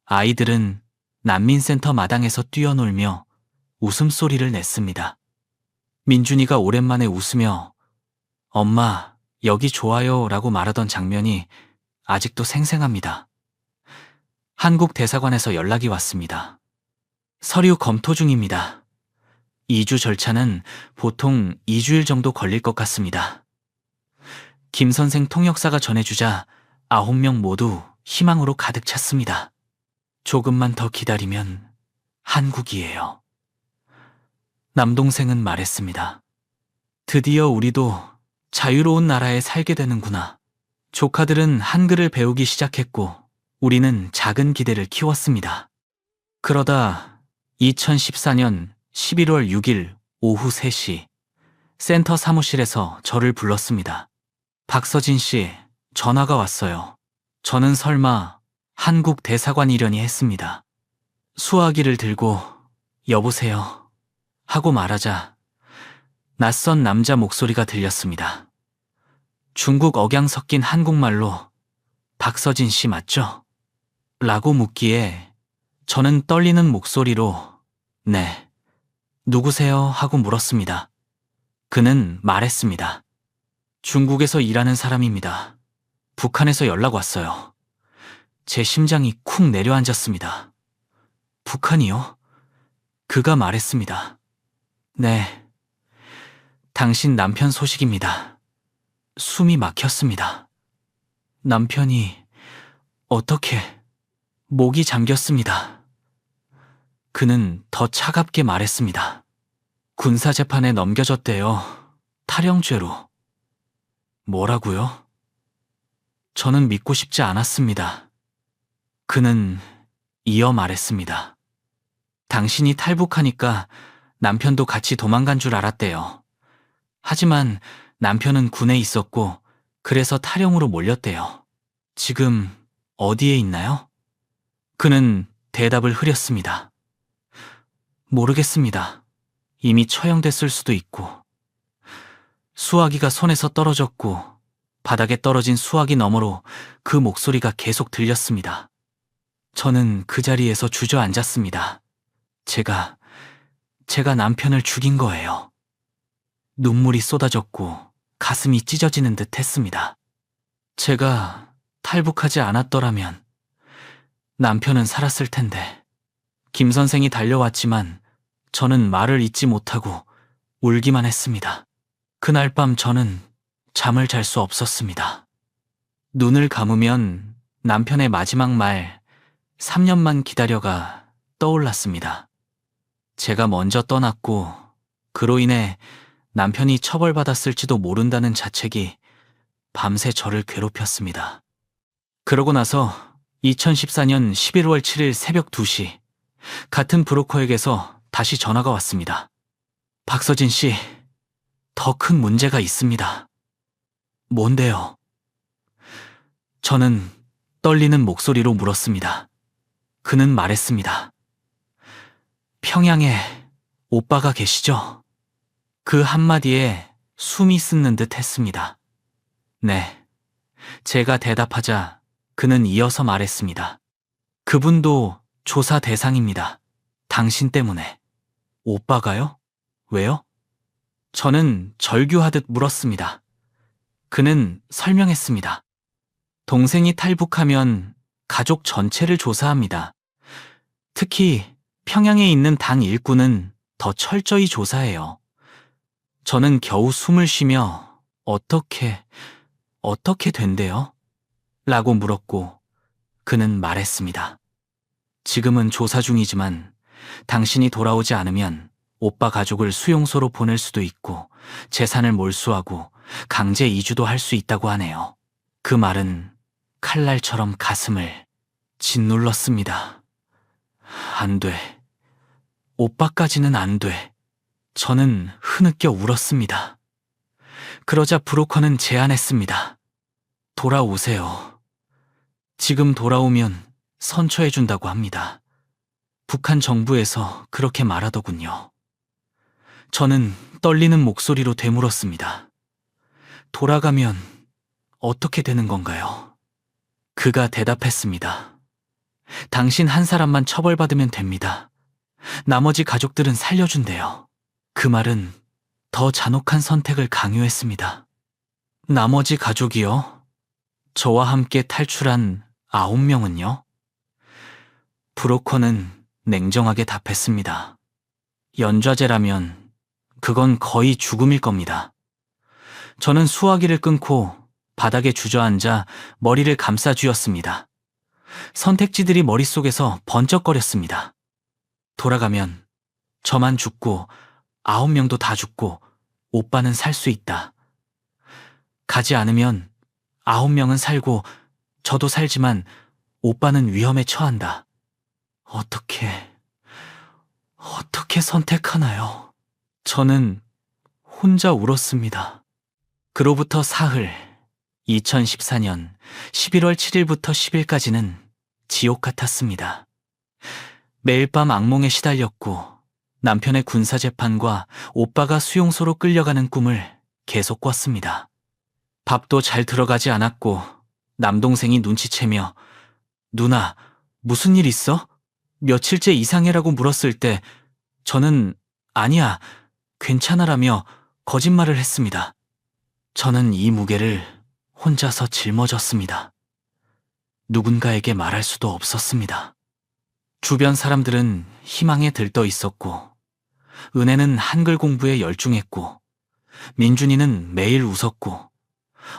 아이들은 난민센터 마당에서 뛰어놀며 웃음소리를 냈습니다. 민준이가 오랜만에 웃으며 엄마, 여기 좋아요 라고 말하던 장면이 아직도 생생합니다. 한국 대사관에서 연락이 왔습니다. 서류 검토 중입니다. 이주 절차는 보통 2주일 정도 걸릴 것 같습니다. 김 선생 통역사가 전해주자 9명 모두 희망으로 가득 찼습니다. 조금만 더 기다리면 한국이에요. 남동생은 말했습니다. 드디어 우리도 자유로운 나라에 살게 되는구나. 조카들은 한글을 배우기 시작했고 우리는 작은 기대를 키웠습니다. 그러다 2014년 11월 6일 오후 3시 센터 사무실에서 저를 불렀습니다. 박서진 씨, 전화가 왔어요. 저는 설마 한국 대사관이려니 했습니다. 수화기를 들고 여보세요 하고 말하자 낯선 남자 목소리가 들렸습니다. 중국 억양 섞인 한국말로 박서진 씨 맞죠? 라고 묻기에 저는 떨리는 목소리로 네, 누구세요? 하고 물었습니다. 그는 말했습니다. 중국에서 일하는 사람입니다. 북한에서 연락 왔어요. 제 심장이 쿵 내려앉았습니다. 북한이요? 그가 말했습니다. 네, 당신 남편 소식입니다. 숨이 막혔습니다. 남편이 어떻게 목이 잠겼습니다. 그는 더 차갑게 말했습니다. 군사재판에 넘겨졌대요. 탈영죄로. 뭐라고요? 저는 믿고 싶지 않았습니다. 그는 이어 말했습니다. 당신이 탈북하니까 남편도 같이 도망간 줄 알았대요. 하지만 남편은 군에 있었고 그래서 탈영으로 몰렸대요. 지금 어디에 있나요? 그는 대답을 흐렸습니다. 모르겠습니다. 이미 처형됐을 수도 있고. 수화기가 손에서 떨어졌고 바닥에 떨어진 수화기 너머로 그 목소리가 계속 들렸습니다. 저는 그 자리에서 주저앉았습니다. 제가 남편을 죽인 거예요. 눈물이 쏟아졌고 가슴이 찢어지는 듯 했습니다. 제가 탈북하지 않았더라면 남편은 살았을 텐데. 김 선생이 달려왔지만 저는 말을 잇지 못하고 울기만 했습니다. 그날 밤 저는 잠을 잘 수 없었습니다. 눈을 감으면 남편의 마지막 말 3년만 기다려가 떠올랐습니다. 제가 먼저 떠났고 그로 인해 남편이 처벌받았을지도 모른다는 자책이 밤새 저를 괴롭혔습니다. 그러고 나서 2014년 11월 7일 새벽 2시 같은 브로커에게서 다시 전화가 왔습니다. 박서진 씨, 더 큰 문제가 있습니다. 뭔데요? 저는 떨리는 목소리로 물었습니다. 그는 말했습니다. 평양에 오빠가 계시죠? 그 한마디에 숨이 쓰는 듯 했습니다. 네. 제가 대답하자 그는 이어서 말했습니다. 그분도 조사 대상입니다. 당신 때문에. 오빠가요? 왜요? 저는 절규하듯 물었습니다. 그는 설명했습니다. 동생이 탈북하면 가족 전체를 조사합니다. 특히 평양에 있는 당 일꾼은 더 철저히 조사해요. 저는 겨우 숨을 쉬며 어떻게 된대요? 라고 물었고 그는 말했습니다. 지금은 조사 중이지만 당신이 돌아오지 않으면 오빠 가족을 수용소로 보낼 수도 있고 재산을 몰수하고 강제 이주도 할 수 있다고 하네요. 그 말은 칼날처럼 가슴을 짓눌렀습니다. 안 돼. 오빠까지는 안 돼. 저는 흐느껴 울었습니다. 그러자 브로커는 제안했습니다. 돌아오세요. 지금 돌아오면 선처해준다고 합니다. 북한 정부에서 그렇게 말하더군요. 저는 떨리는 목소리로 되물었습니다. 돌아가면 어떻게 되는 건가요? 그가 대답했습니다. 당신 한 사람만 처벌받으면 됩니다. 나머지 가족들은 살려준대요. 그 말은 더 잔혹한 선택을 강요했습니다. 나머지 가족이요? 저와 함께 탈출한 9명은요? 브로커는 냉정하게 답했습니다. 연좌제라면 그건 거의 죽음일 겁니다. 저는 수화기를 끊고 바닥에 주저앉아 머리를 감싸 쥐었습니다. 선택지들이 머릿속에서 번쩍거렸습니다. 돌아가면 저만 죽고 9명도 다 죽고 오빠는 살 수 있다. 가지 않으면 9명은 살고 저도 살지만 오빠는 위험에 처한다. 어떻게 선택하나요? 저는 혼자 울었습니다. 그로부터 사흘, 2014년 11월 7일부터 10일까지는 지옥 같았습니다. 매일 밤 악몽에 시달렸고 남편의 군사재판과 오빠가 수용소로 끌려가는 꿈을 계속 꿨습니다. 밥도 잘 들어가지 않았고 남동생이 눈치채며 누나, 무슨 일 있어? 며칠째 이상해라고 물었을 때 저는 아니야, 괜찮아라며 거짓말을 했습니다. 저는 이 무게를 혼자서 짊어졌습니다. 누군가에게 말할 수도 없었습니다. 주변 사람들은 희망에 들떠 있었고 은혜는 한글 공부에 열중했고 민준이는 매일 웃었고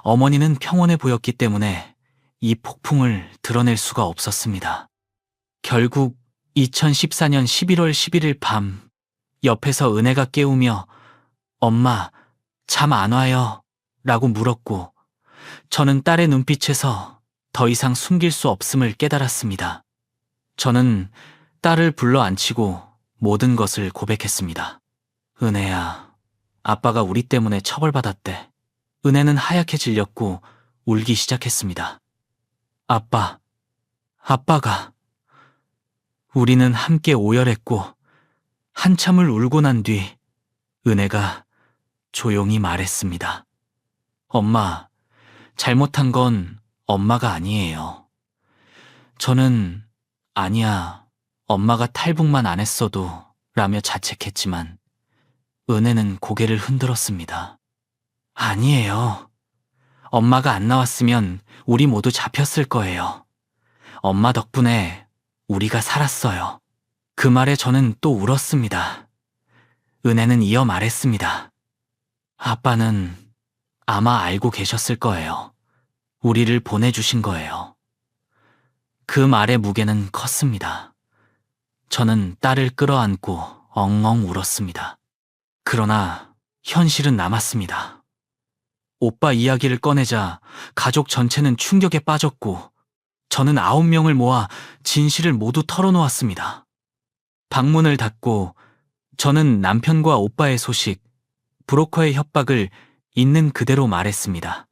어머니는 평온해 보였기 때문에 이 폭풍을 드러낼 수가 없었습니다. 결국 2014년 11월 11일 밤 옆에서 은혜가 깨우며 엄마, 잠 안 와요? 라고 물었고 저는 딸의 눈빛에서 더 이상 숨길 수 없음을 깨달았습니다. 저는 딸을 불러 앉히고 모든 것을 고백했습니다. 은혜야, 아빠가 우리 때문에 처벌받았대. 은혜는 하얗게 질렸고 울기 시작했습니다. 아빠가. 우리는 함께 오열했고 한참을 울고 난 뒤 은혜가 조용히 말했습니다. 엄마, 잘못한 건 엄마가 아니에요. 저는 아니야, 엄마가 탈북만 안 했어도 라며 자책했지만 은혜는 고개를 흔들었습니다. 아니에요. 엄마가 안 나왔으면 우리 모두 잡혔을 거예요. 엄마 덕분에 우리가 살았어요. 그 말에 저는 또 울었습니다. 은혜는 이어 말했습니다. 아빠는 아마 알고 계셨을 거예요. 우리를 보내주신 거예요. 그 말의 무게는 컸습니다. 저는 딸을 끌어안고 엉엉 울었습니다. 그러나 현실은 남았습니다. 오빠 이야기를 꺼내자 가족 전체는 충격에 빠졌고 저는 9명을 모아 진실을 모두 털어놓았습니다. 방문을 닫고 저는 남편과 오빠의 소식, 브로커의 협박을 있는 그대로 말했습니다.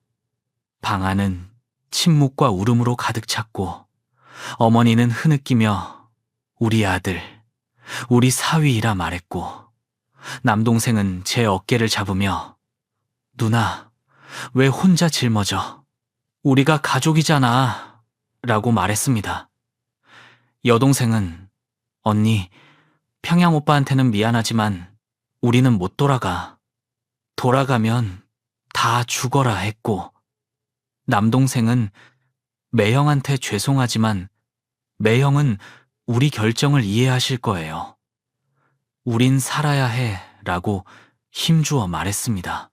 방 안은 침묵과 울음으로 가득 찼고 어머니는 흐느끼며 우리 아들, 우리 사위이라 말했고 남동생은 제 어깨를 잡으며 누나, 왜 혼자 짊어져? 우리가 가족이잖아 라고 말했습니다. 여동생은 언니, 평양 오빠한테는 미안하지만 우리는 못 돌아가. 돌아가면 다 죽어라 했고 남동생은 매형한테 죄송하지만 매형은 우리 결정을 이해하실 거예요. 우린 살아야 해 라고 힘주어 말했습니다.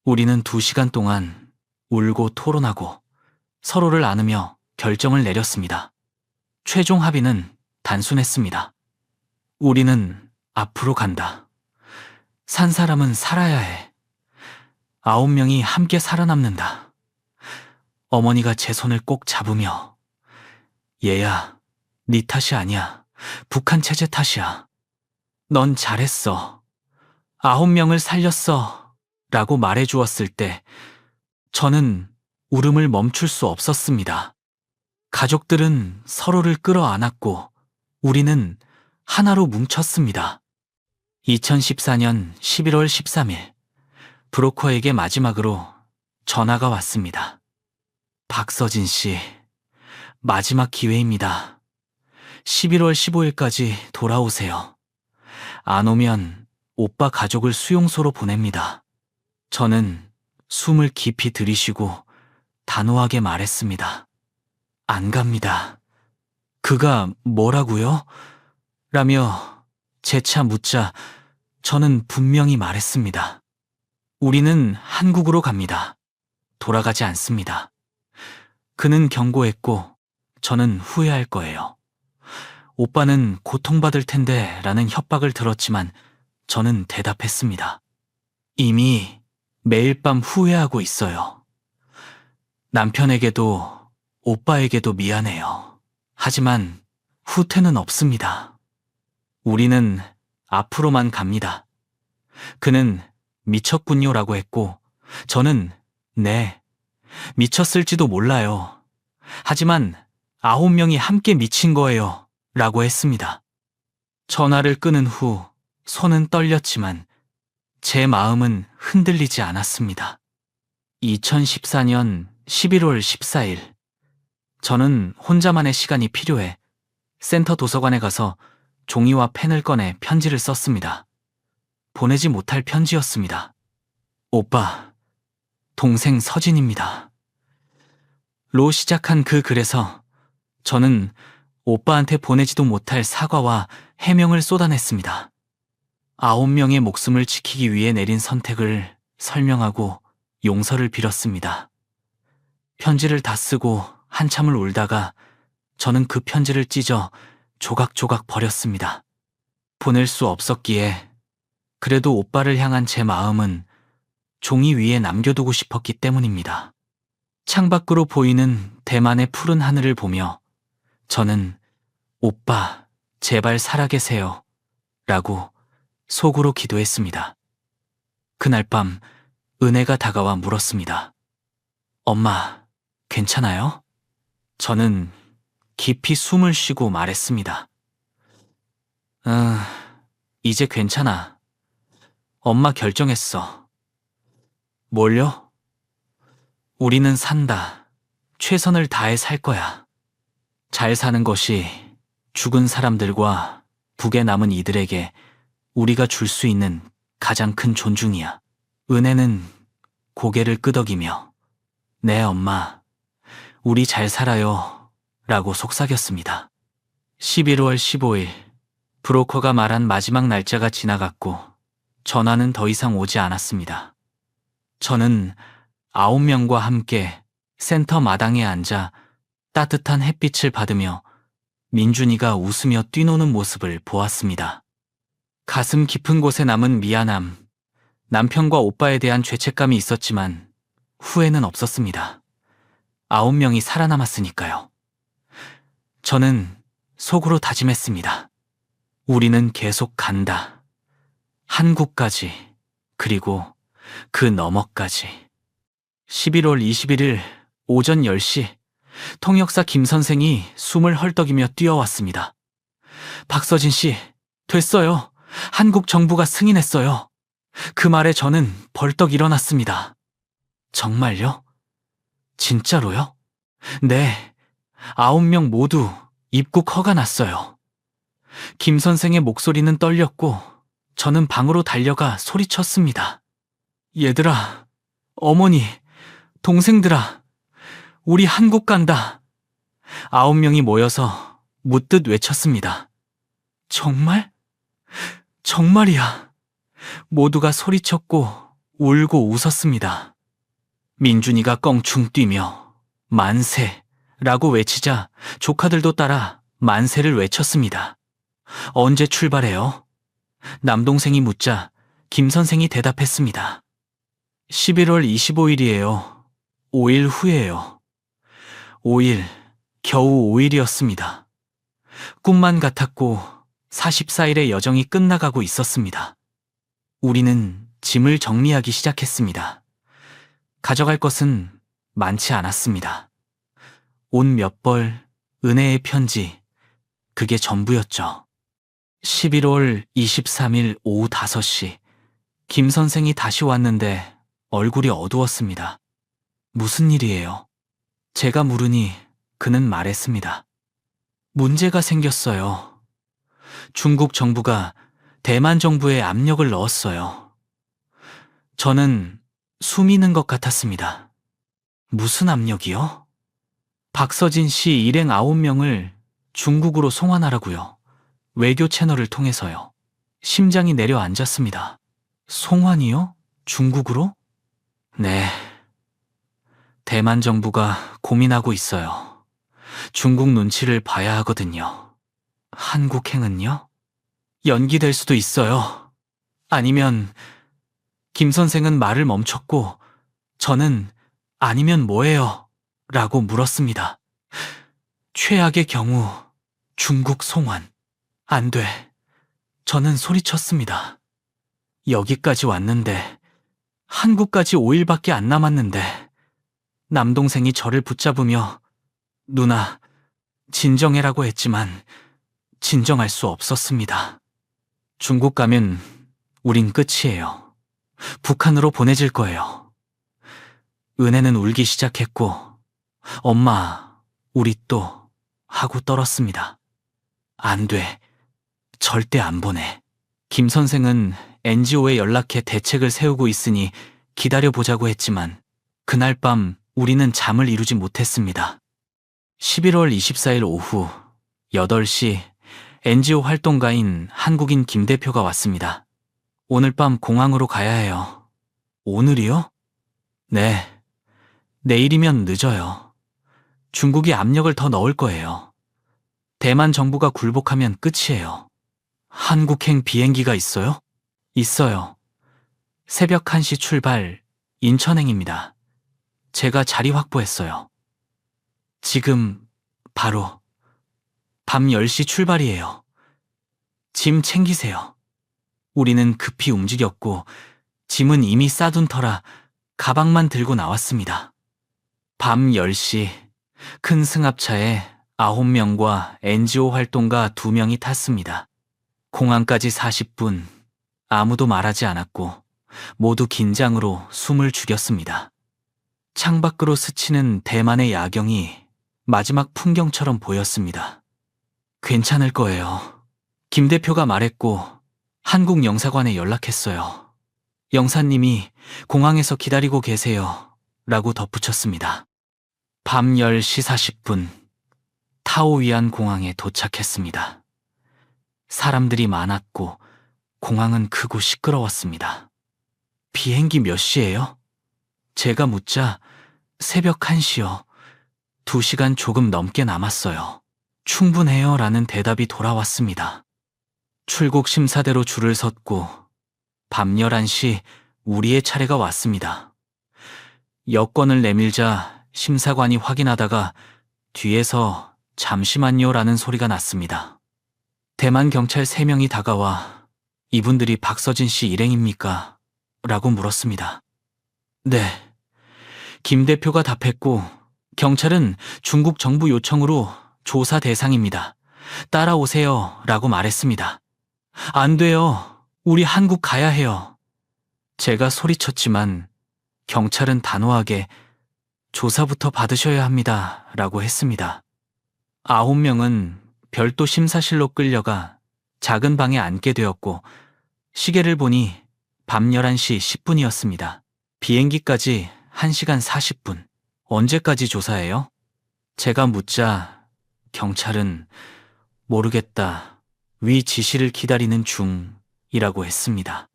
우리는 2시간 동안 울고 토론하고 서로를 안으며 결정을 내렸습니다. 최종 합의는 단순했습니다. 우리는 앞으로 간다. 산 사람은 살아야 해. 9명이 함께 살아남는다. 어머니가 제 손을 꼭 잡으며 얘야, 네 탓이 아니야. 북한 체제 탓이야. 넌 잘했어. 9명을 살렸어. 라고 말해주었을 때 저는 울음을 멈출 수 없었습니다. 가족들은 서로를 끌어안았고 우리는 하나로 뭉쳤습니다. 2014년 11월 13일 브로커에게 마지막으로 전화가 왔습니다. 박서진 씨, 마지막 기회입니다. 11월 15일까지 돌아오세요. 안 오면 오빠 가족을 수용소로 보냅니다. 저는 숨을 깊이 들이쉬고 단호하게 말했습니다. 안 갑니다. 그가 뭐라고요? 라며 재차 묻자 저는 분명히 말했습니다. 우리는 한국으로 갑니다. 돌아가지 않습니다. 그는 경고했고 저는 후회할 거예요. 오빠는 고통받을 텐데 라는 협박을 들었지만 저는 대답했습니다. 이미 매일 밤 후회하고 있어요. 남편에게도 오빠에게도 미안해요. 하지만 후퇴는 없습니다. 우리는 앞으로만 갑니다. 그는 미쳤군요라고 했고 저는 네, 미쳤을지도 몰라요. 하지만 9명이 함께 미친 거예요 라고 했습니다. 전화를 끊은 후 손은 떨렸지만 제 마음은 흔들리지 않았습니다. 2014년 11월 14일 저는 혼자만의 시간이 필요해 센터 도서관에 가서 종이와 펜을 꺼내 편지를 썼습니다. 보내지 못할 편지였습니다. 오빠, 동생 서진입니다. 로 시작한 그 글에서 저는 오빠한테 보내지도 못할 사과와 해명을 쏟아냈습니다. 9명의 목숨을 지키기 위해 내린 선택을 설명하고 용서를 빌었습니다. 편지를 다 쓰고 한참을 울다가 저는 그 편지를 찢어 조각조각 버렸습니다. 보낼 수 없었기에 그래도 오빠를 향한 제 마음은 종이 위에 남겨두고 싶었기 때문입니다. 창밖으로 보이는 대만의 푸른 하늘을 보며 저는 오빠, 제발 살아계세요 라고 속으로 기도했습니다. 그날 밤 은혜가 다가와 물었습니다. 엄마, 괜찮아요? 저는 깊이 숨을 쉬고 말했습니다. 이제 괜찮아. 엄마 결정했어. 뭘요? 우리는 산다. 최선을 다해 살 거야. 잘 사는 것이 죽은 사람들과 북에 남은 이들에게 우리가 줄 수 있는 가장 큰 존중이야. 은혜는 고개를 끄덕이며 네, 엄마. 우리 잘 살아요. 라고 속삭였습니다. 11월 15일, 브로커가 말한 마지막 날짜가 지나갔고 전화는 더 이상 오지 않았습니다. 저는 9명과 함께 센터 마당에 앉아 따뜻한 햇빛을 받으며 민준이가 웃으며 뛰노는 모습을 보았습니다. 가슴 깊은 곳에 남은 미안함, 남편과 오빠에 대한 죄책감이 있었지만 후회는 없었습니다. 9명이 살아남았으니까요. 저는 속으로 다짐했습니다. 우리는 계속 간다. 한국까지, 그리고 그 너머까지. 11월 21일 오전 10시, 통역사 김 선생이 숨을 헐떡이며 뛰어왔습니다. 박서진 씨, 됐어요. 한국 정부가 승인했어요. 그 말에 저는 벌떡 일어났습니다. 정말요? 진짜로요? 네, 9명 모두 입국 허가 났어요. 김 선생의 목소리는 떨렸고 저는 방으로 달려가 소리쳤습니다. 얘들아, 어머니, 동생들아, 우리 한국 간다. 9명이 모여서 묻듯 외쳤습니다. 정말? 정말이야. 모두가 소리쳤고 울고 웃었습니다. 민준이가 껑충 뛰며 만세라고 외치자 조카들도 따라 만세를 외쳤습니다. 언제 출발해요? 남동생이 묻자 김 선생이 대답했습니다. 11월 25일이에요. 5일 후예요. 5일, 겨우 5일이었습니다. 꿈만 같았고 44일의 여정이 끝나가고 있었습니다. 우리는 짐을 정리하기 시작했습니다. 가져갈 것은 많지 않았습니다. 옷 몇 벌, 은혜의 편지, 그게 전부였죠. 11월 23일 오후 5시, 김 선생이 다시 왔는데 얼굴이 어두웠습니다. 무슨 일이에요? 제가 물으니 그는 말했습니다. 문제가 생겼어요. 중국 정부가 대만 정부에 압력을 넣었어요. 저는 숨이는 것 같았습니다. 무슨 압력이요? 박서진 씨 일행 9명을 중국으로 송환하라고요. 외교 채널을 통해서요. 심장이 내려앉았습니다. 송환이요? 중국으로? 네. 대만 정부가 고민하고 있어요. 중국 눈치를 봐야 하거든요. 한국행은요? 연기될 수도 있어요. 아니면 김 선생은 말을 멈췄고 저는 아니면 뭐예요? 라고 물었습니다. 최악의 경우 중국 송환. 안 돼. 저는 소리쳤습니다. 여기까지 왔는데 한국까지 5일밖에 안 남았는데 남동생이 저를 붙잡으며 누나, 진정해라고 했지만 진정할 수 없었습니다. 중국 가면 우린 끝이에요. 북한으로 보내질 거예요. 은혜는 울기 시작했고 엄마, 우리 또 하고 떨었습니다. 안 돼. 절대 안 보내. 김 선생은 NGO에 연락해 대책을 세우고 있으니 기다려보자고 했지만 그날 밤 우리는 잠을 이루지 못했습니다. 11월 24일 오후 8시 NGO 활동가인 한국인 김 대표가 왔습니다. 오늘 밤 공항으로 가야 해요. 오늘이요? 네. 내일이면 늦어요. 중국이 압력을 더 넣을 거예요. 대만 정부가 굴복하면 끝이에요. 한국행 비행기가 있어요? 있어요. 새벽 1시 출발, 인천행입니다. 제가 자리 확보했어요. 지금 바로 밤 10시 출발이에요. 짐 챙기세요. 우리는 급히 움직였고 짐은 이미 싸둔 터라 가방만 들고 나왔습니다. 밤 10시 큰 승합차에 9명과 NGO 활동가 2명이 탔습니다. 공항까지 40분, 아무도 말하지 않았고 모두 긴장으로 숨을 죽였습니다. 창밖으로 스치는 대만의 야경이 마지막 풍경처럼 보였습니다. 괜찮을 거예요. 김 대표가 말했고 한국 영사관에 연락했어요. 영사님이 공항에서 기다리고 계세요. 라고 덧붙였습니다. 밤 10시 40분, 타오위안 공항에 도착했습니다. 사람들이 많았고 공항은 크고 시끄러웠습니다. 비행기 몇 시예요? 제가 묻자 새벽 1시요. 2시간 조금 넘게 남았어요. 충분해요. 라는 대답이 돌아왔습니다. 출국 심사대로 줄을 섰고 밤 11시 우리의 차례가 왔습니다. 여권을 내밀자 심사관이 확인하다가 뒤에서 잠시만요 라는 소리가 났습니다. 대만 경찰 3명이 다가와 이분들이 박서진 씨 일행입니까? 라고 물었습니다. 네. 김 대표가 답했고 경찰은 중국 정부 요청으로 조사 대상입니다. 따라오세요 라고 말했습니다. 안 돼요. 우리 한국 가야 해요. 제가 소리쳤지만 경찰은 단호하게 조사부터 받으셔야 합니다 라고 했습니다. 9명은 별도 심사실로 끌려가 작은 방에 앉게 되었고 시계를 보니 밤 11시 10분이었습니다. 비행기까지 1시간 40분. 언제까지 조사해요? 제가 묻자 경찰은 모르겠다. 위 지시를 기다리는 중이라고 했습니다.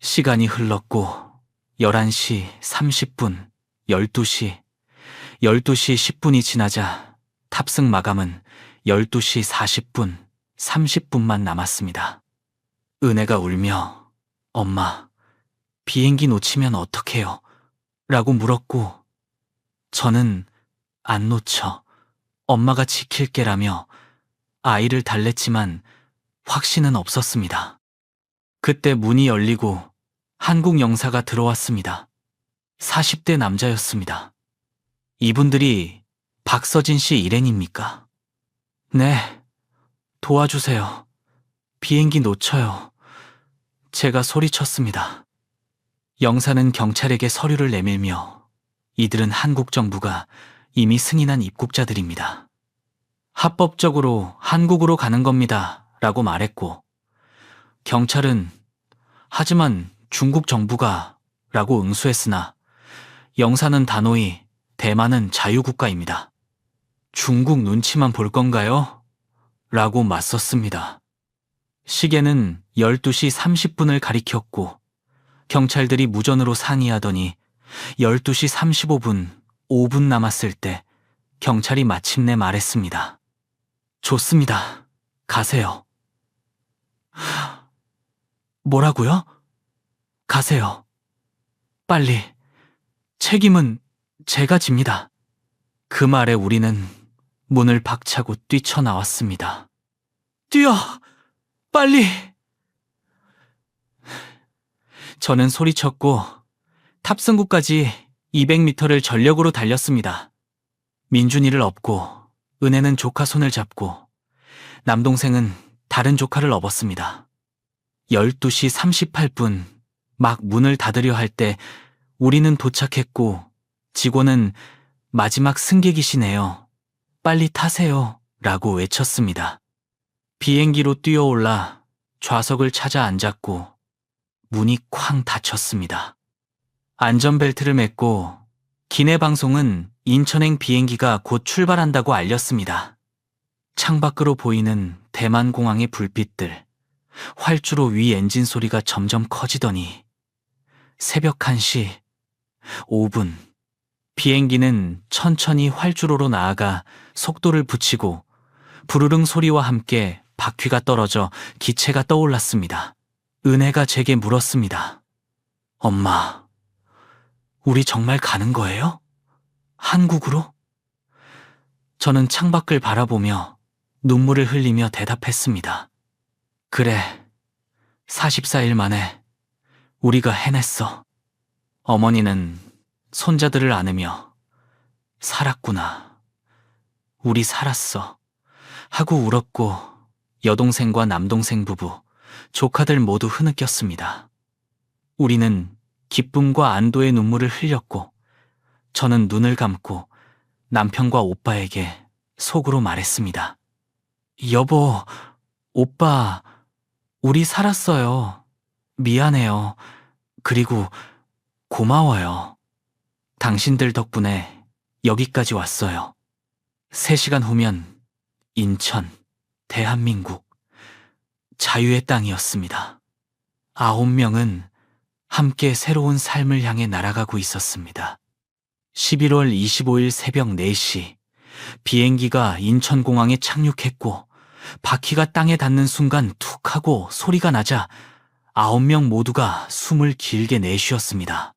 시간이 흘렀고 11시 30분, 12시 10분이 지나자 탑승 마감은 12시 40분, 30분만 남았습니다. 은혜가 울며 엄마, 비행기 놓치면 어떡해요? 라고 물었고 저는 안 놓쳐. 엄마가 지킬게라며 아이를 달랬지만 확신은 없었습니다. 그때 문이 열리고 한국 영사가 들어왔습니다. 40대 남자였습니다. 이분들이 박서진 씨 일행입니까? 네, 도와주세요. 비행기 놓쳐요. 제가 소리쳤습니다. 영사는 경찰에게 서류를 내밀며 이들은 한국 정부가 이미 승인한 입국자들입니다. 합법적으로 한국으로 가는 겁니다. 라고 말했고 경찰은 하지만 중국 정부가 라고 응수했으나 영사는 단호히 대만은 자유국가입니다. 중국 눈치만 볼 건가요? 라고 맞섰습니다. 시계는 12시 30분을 가리켰고 경찰들이 무전으로 상의하더니 12시 35분, 5분 남았을 때 경찰이 마침내 말했습니다. 좋습니다. 가세요. 뭐라고요? 가세요. 빨리. 책임은 제가 집니다. 그 말에 우리는 문을 박차고 뛰쳐나왔습니다. 뛰어! 빨리! 저는 소리쳤고 탑승구까지 200m를 전력으로 달렸습니다. 민준이를 업고 은혜는 조카 손을 잡고 남동생은 다른 조카를 업었습니다. 12시 38분 막 문을 닫으려 할 때 우리는 도착했고 직원은 마지막 승객이시네요. 빨리 타세요. 라고 외쳤습니다. 비행기로 뛰어올라 좌석을 찾아 앉았고 문이 쾅 닫혔습니다. 안전벨트를 맸고 기내 방송은 인천행 비행기가 곧 출발한다고 알렸습니다. 창밖으로 보이는 대만 공항의 불빛들, 활주로 위 엔진 소리가 점점 커지더니 새벽 1시 5분 비행기는 천천히 활주로로 나아가 속도를 붙이고 부르릉 소리와 함께 바퀴가 떨어져 기체가 떠올랐습니다. 은혜가 제게 물었습니다. 엄마, 우리 정말 가는 거예요? 한국으로? 저는 창밖을 바라보며 눈물을 흘리며 대답했습니다. 그래, 44일 만에 우리가 해냈어. 어머니는 손자들을 안으며 살았구나. 우리 살았어. 하고 울었고 여동생과 남동생 부부, 조카들 모두 흐느꼈습니다. 우리는 기쁨과 안도의 눈물을 흘렸고 저는 눈을 감고 남편과 오빠에게 속으로 말했습니다. 여보, 오빠, 우리 살았어요. 미안해요. 그리고 고마워요. 당신들 덕분에 여기까지 왔어요. 3시간 후면 인천, 대한민국, 자유의 땅이었습니다. 9명은 함께 새로운 삶을 향해 날아가고 있었습니다. 11월 25일 새벽 4시, 비행기가 인천공항에 착륙했고 바퀴가 땅에 닿는 순간 툭 하고 소리가 나자 9명 모두가 숨을 길게 내쉬었습니다.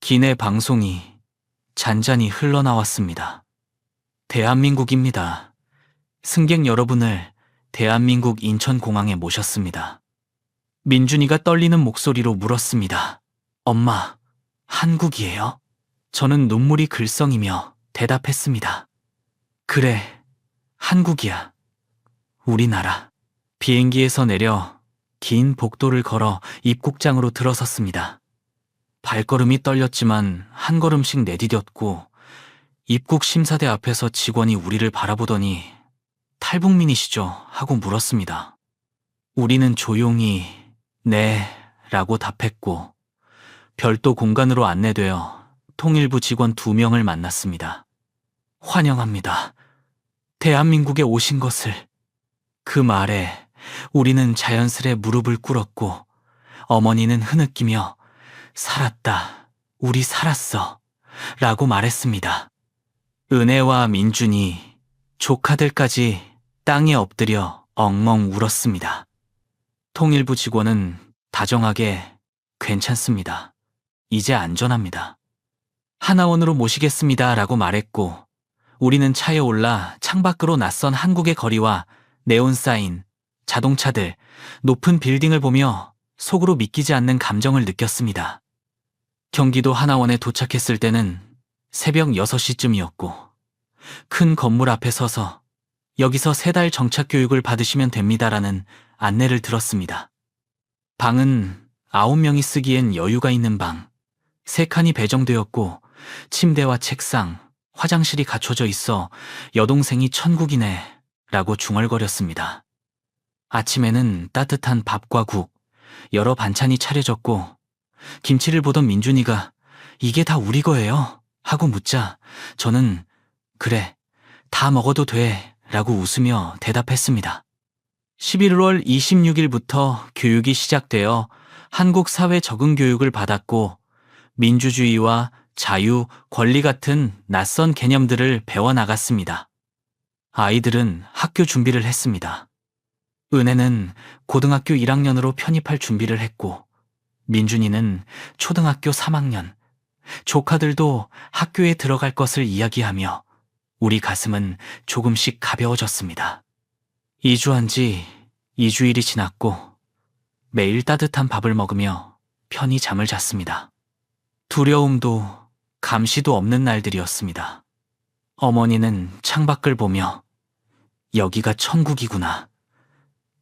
기내 방송이 잔잔히 흘러나왔습니다. 대한민국입니다. 승객 여러분을 대한민국 인천공항에 모셨습니다. 민준이가 떨리는 목소리로 물었습니다. 엄마, 한국이에요? 저는 눈물이 글썽이며 대답했습니다. 그래, 한국이야. 우리나라. 비행기에서 내려 긴 복도를 걸어 입국장으로 들어섰습니다. 발걸음이 떨렸지만 한 걸음씩 내디뎠고 입국 심사대 앞에서 직원이 우리를 바라보더니 탈북민이시죠? 하고 물었습니다. 우리는 조용히 네 라고 답했고 별도 공간으로 안내되어 통일부 직원 2명을 만났습니다. 환영합니다. 대한민국에 오신 것을. 그 말에 우리는 자연스레 무릎을 꿇었고 어머니는 흐느끼며 살았다, 우리 살았어 라고 말했습니다. 은혜와 민준이, 조카들까지 땅에 엎드려 엉엉 울었습니다. 통일부 직원은 다정하게 괜찮습니다. 이제 안전합니다. 하나원으로 모시겠습니다 라고 말했고 우리는 차에 올라 창밖으로 낯선 한국의 거리와 네온사인, 자동차들, 높은 빌딩을 보며 속으로 믿기지 않는 감정을 느꼈습니다. 경기도 하나원에 도착했을 때는 새벽 6시쯤이었고 큰 건물 앞에 서서 여기서 3달 정착 교육을 받으시면 됩니다라는 안내를 들었습니다. 방은 9명이 쓰기엔 여유가 있는 방, 3칸이 배정되었고 침대와 책상, 화장실이 갖춰져 있어 여동생이 천국이네 라고 중얼거렸습니다. 아침에는 따뜻한 밥과 국, 여러 반찬이 차려졌고 김치를 보던 민준이가 이게 다 우리 거예요? 하고 묻자 저는 그래, 다 먹어도 돼 라고 웃으며 대답했습니다. 11월 26일부터 교육이 시작되어 한국 사회 적응 교육을 받았고 민주주의와 자유, 권리 같은 낯선 개념들을 배워나갔습니다. 아이들은 학교 준비를 했습니다. 은혜는 고등학교 1학년으로 편입할 준비를 했고 민준이는 초등학교 3학년, 조카들도 학교에 들어갈 것을 이야기하며 우리 가슴은 조금씩 가벼워졌습니다. 이주한 지 2주일이 지났고 매일 따뜻한 밥을 먹으며 편히 잠을 잤습니다. 두려움도 감시도 없는 날들이었습니다. 어머니는 창밖을 보며 여기가 천국이구나,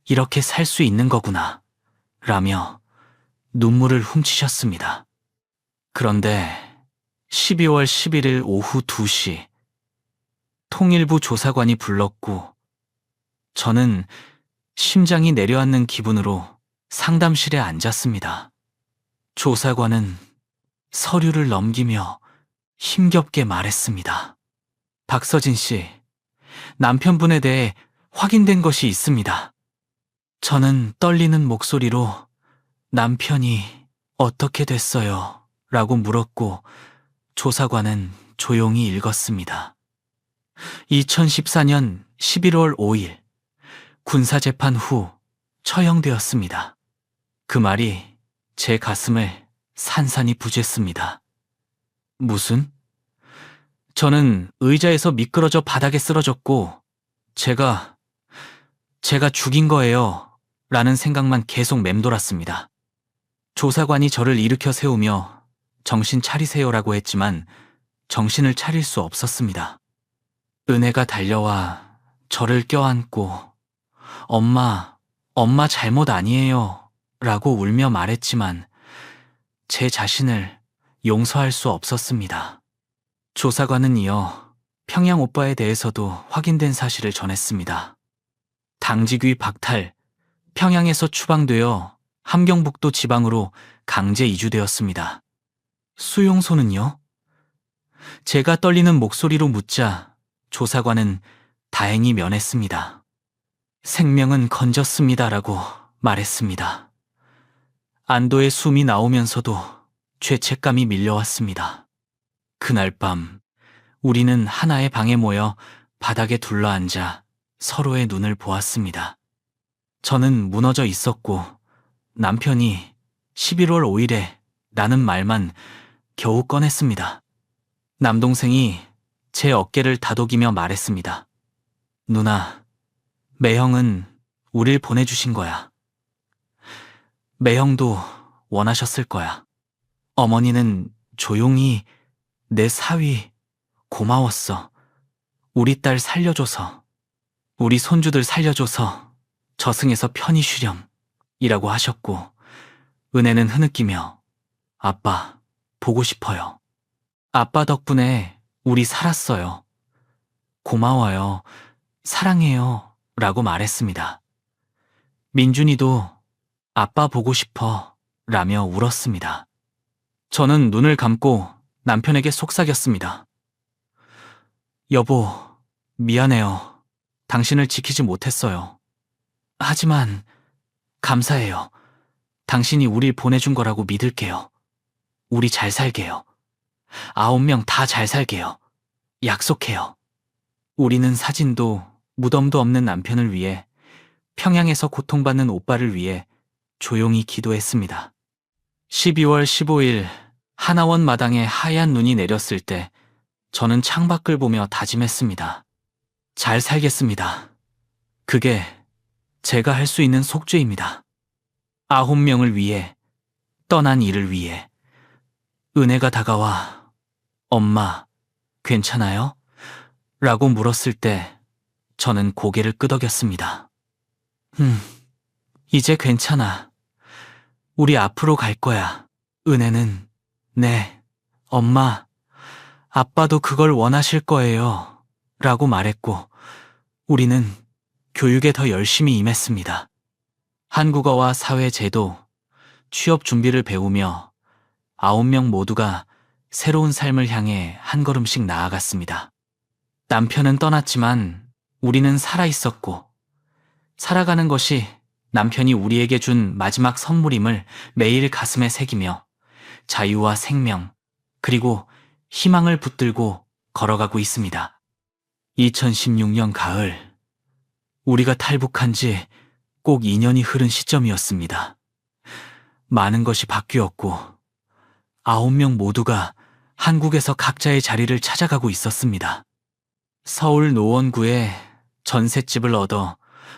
이렇게 살 수 있는 거구나 라며 눈물을 훔치셨습니다. 그런데 12월 11일 오후 2시 통일부 조사관이 불렀고 저는 심장이 내려앉는 기분으로 상담실에 앉았습니다. 조사관은 서류를 넘기며 힘겹게 말했습니다. 박서진 씨, 남편분에 대해 확인된 것이 있습니다. 저는 떨리는 목소리로 남편이 어떻게 됐어요? 라고 물었고 조사관은 조용히 읽었습니다. 2014년 11월 5일 군사재판 후 처형되었습니다. 그 말이 제 가슴을 산산이 부쉈습니다. 무슨? 저는 의자에서 미끄러져 바닥에 쓰러졌고 제가 죽인 거예요 라는 생각만 계속 맴돌았습니다. 조사관이 저를 일으켜 세우며 정신 차리세요라고 했지만 정신을 차릴 수 없었습니다. 은혜가 달려와 저를 껴안고 엄마 잘못 아니에요 라고 울며 말했지만 제 자신을 용서할 수 없었습니다. 조사관은 이어 평양 오빠에 대해서도 확인된 사실을 전했습니다. 당직위 박탈, 평양에서 추방되어 함경북도 지방으로 강제 이주되었습니다. 수용소는요? 제가 떨리는 목소리로 묻자 조사관은 다행히 면했습니다. 생명은 건졌습니다라고 말했습니다. 안도의 숨이 나오면서도 죄책감이 밀려왔습니다. 그날 밤 우리는 하나의 방에 모여 바닥에 둘러앉아 서로의 눈을 보았습니다. 저는 무너져 있었고 남편이 11월 5일에 라는 말만 겨우 꺼냈습니다. 남동생이 제 어깨를 다독이며 말했습니다. 누나, 매형은 우릴 보내주신 거야. 매형도 원하셨을 거야. 어머니는 조용히 내 사위 고마웠어. 우리 딸 살려줘서, 우리 손주들 살려줘서 저승에서 편히 쉬렴 이라고 하셨고 은혜는 흐느끼며 아빠 보고 싶어요. 아빠 덕분에 우리 살았어요. 고마워요. 사랑해요 라고 말했습니다. 민준이도 아빠 보고 싶어 라며 울었습니다. 저는 눈을 감고 남편에게 속삭였습니다. 여보, 미안해요. 당신을 지키지 못했어요. 하지만 감사해요. 당신이 우릴 보내준 거라고 믿을게요. 우리 잘 살게요. 9명 다 잘 살게요. 약속해요. 우리는 사진도 무덤도 없는 남편을 위해, 평양에서 고통받는 오빠를 위해 조용히 기도했습니다. 12월 15일 하나원 마당에 하얀 눈이 내렸을 때 저는 창밖을 보며 다짐했습니다. 잘 살겠습니다. 그게 제가 할 수 있는 속죄입니다. 9명을 위해, 떠난 이를 위해. 은혜가 다가와 엄마, 괜찮아요? 라고 물었을 때 저는 고개를 끄덕였습니다. 이제 괜찮아. 우리 앞으로 갈 거야. 은혜는 네, 엄마, 아빠도 그걸 원하실 거예요. 라고 말했고 우리는 교육에 더 열심히 임했습니다. 한국어와 사회 제도, 취업 준비를 배우며 9명 모두가 새로운 삶을 향해 한 걸음씩 나아갔습니다. 남편은 떠났지만 우리는 살아있었고 살아가는 것이 남편이 우리에게 준 마지막 선물임을 매일 가슴에 새기며 자유와 생명, 그리고 희망을 붙들고 걸어가고 있습니다. 2016년 가을, 우리가 탈북한 지 꼭 2년이 흐른 시점이었습니다. 많은 것이 바뀌었고 9명 모두가 한국에서 각자의 자리를 찾아가고 있었습니다. 서울 노원구에 전셋집을 얻어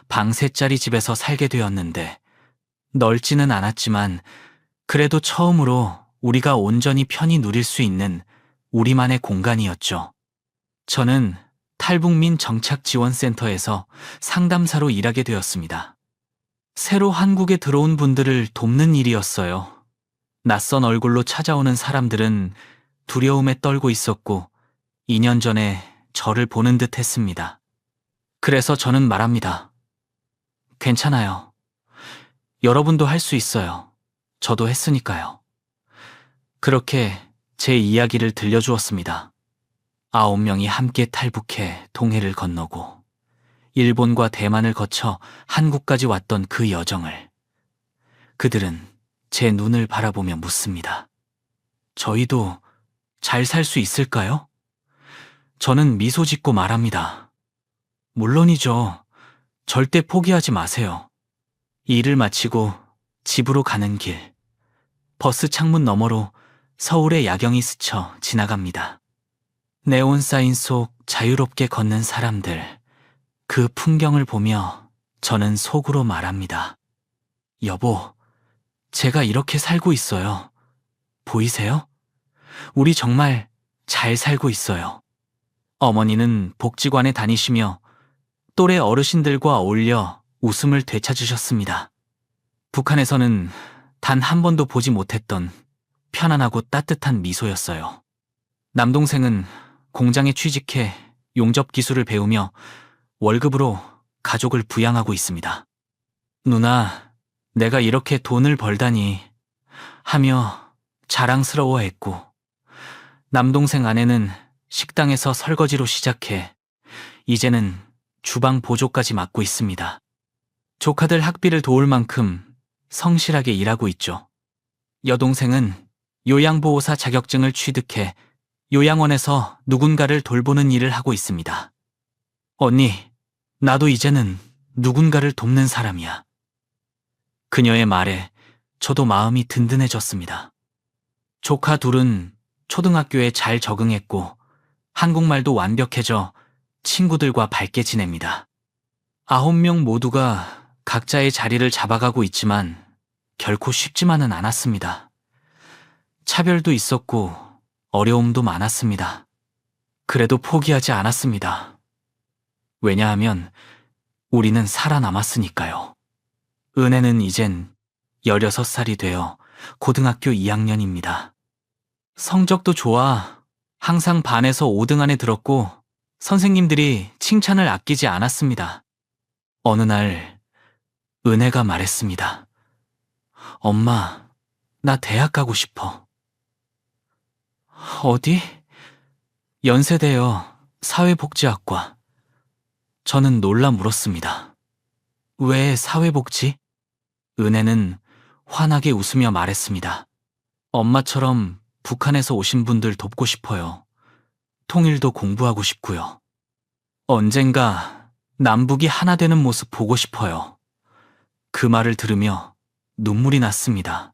방 3짜리 집에서 살게 되었는데 넓지는 않았지만 그래도 처음으로 우리가 온전히 편히 누릴 수 있는 우리만의 공간이었죠. 저는 탈북민 정착지원센터에서 상담사로 일하게 되었습니다. 새로 한국에 들어온 분들을 돕는 일이었어요. 낯선 얼굴로 찾아오는 사람들은 두려움에 떨고 있었고 2년 전에 저를 보는 듯 했습니다. 그래서 저는 말합니다. 괜찮아요. 여러분도 할 수 있어요. 저도 했으니까요. 그렇게 제 이야기를 들려주었습니다. 9명이 함께 탈북해 동해를 건너고 일본과 대만을 거쳐 한국까지 왔던 그 여정을. 그들은 제 눈을 바라보며 묻습니다. 저희도 잘 살 수 있을까요? 저는 미소 짓고 말합니다. 물론이죠. 절대 포기하지 마세요. 일을 마치고 집으로 가는 길. 버스 창문 너머로 서울의 야경이 스쳐 지나갑니다. 네온 사인 속 자유롭게 걷는 사람들. 그 풍경을 보며 저는 속으로 말합니다. 여보, 제가 이렇게 살고 있어요. 보이세요? 우리 정말 잘 살고 있어요. 어머니는 복지관에 다니시며 또래 어르신들과 어울려 웃음을 되찾으셨습니다. 북한에서는 단 한 번도 보지 못했던 편안하고 따뜻한 미소였어요. 남동생은 공장에 취직해 용접 기술을 배우며 월급으로 가족을 부양하고 있습니다. 누나, 내가 이렇게 돈을 벌다니. 하며 자랑스러워했고, 남동생 아내는 식당에서 설거지로 시작해 이제는 주방 보조까지 맡고 있습니다. 조카들 학비를 도울 만큼 성실하게 일하고 있죠. 여동생은 요양보호사 자격증을 취득해 요양원에서 누군가를 돌보는 일을 하고 있습니다. 언니, 나도 이제는 누군가를 돕는 사람이야. 그녀의 말에 저도 마음이 든든해졌습니다. 조카 둘은 초등학교에 잘 적응했고 한국말도 완벽해져 친구들과 밝게 지냅니다. 9명 모두가 각자의 자리를 잡아가고 있지만 결코 쉽지만은 않았습니다. 차별도 있었고 어려움도 많았습니다. 그래도 포기하지 않았습니다. 왜냐하면 우리는 살아남았으니까요. 은혜는 이젠 16살이 되어 고등학교 2학년입니다. 성적도 좋아 항상 반에서 5등 안에 들었고 선생님들이 칭찬을 아끼지 않았습니다. 어느 날 은혜가 말했습니다. 엄마, 나 대학 가고 싶어. 어디? 연세대여 사회복지학과. 저는 놀라 물었습니다. 왜 사회복지? 은혜는 환하게 웃으며 말했습니다. 엄마처럼 북한에서 오신 분들 돕고 싶어요. 통일도 공부하고 싶고요. 언젠가 남북이 하나 되는 모습 보고 싶어요. 그 말을 들으며 눈물이 났습니다.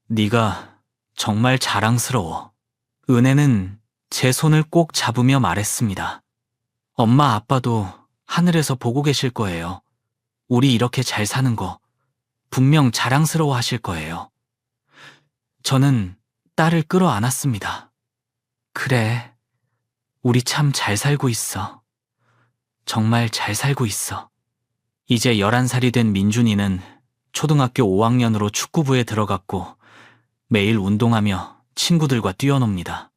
네가 정말 자랑스러워. 은혜는 제 손을 꼭 잡으며 말했습니다. 엄마 아빠도 하늘에서 보고 계실 거예요. 우리 이렇게 잘 사는 거 분명 자랑스러워 하실 거예요. 저는 딸을 끌어안았습니다. 그래, 우리 참 잘 살고 있어. 정말 잘 살고 있어. 이제 11살이 된 민준이는 초등학교 5학년으로 축구부에 들어갔고 매일 운동하며 친구들과 뛰어놉니다.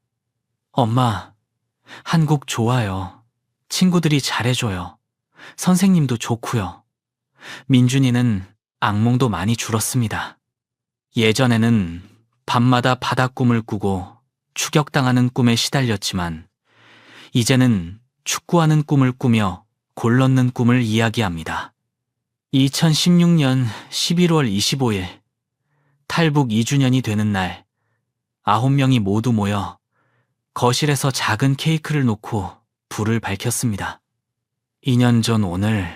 엄마, 한국 좋아요. 친구들이 잘해줘요. 선생님도 좋고요. 민준이는 악몽도 많이 줄었습니다. 예전에는 밤마다 바다 꿈을 꾸고 추격당하는 꿈에 시달렸지만 이제는 축구하는 꿈을 꾸며 골 넣는 꿈을 이야기합니다. 2016년 11월 25일 탈북 2주년이 되는 날 9명이 모두 모여 거실에서 작은 케이크를 놓고 불을 밝혔습니다. 2년 전 오늘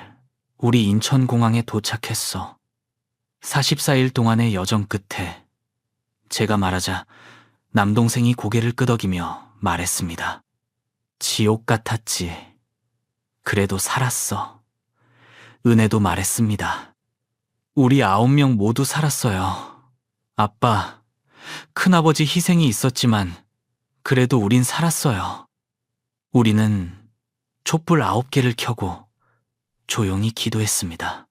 우리 인천공항에 도착했어. 44일 동안의 여정 끝에 제가 말하자 남동생이 고개를 끄덕이며 말했습니다. 지옥 같았지. 그래도 살았어. 은혜도 말했습니다. 우리 9명 모두 살았어요. 아빠, 큰아버지 희생이 있었지만 그래도 우린 살았어요. 우리는 촛불 9개를 켜고 조용히 기도했습니다.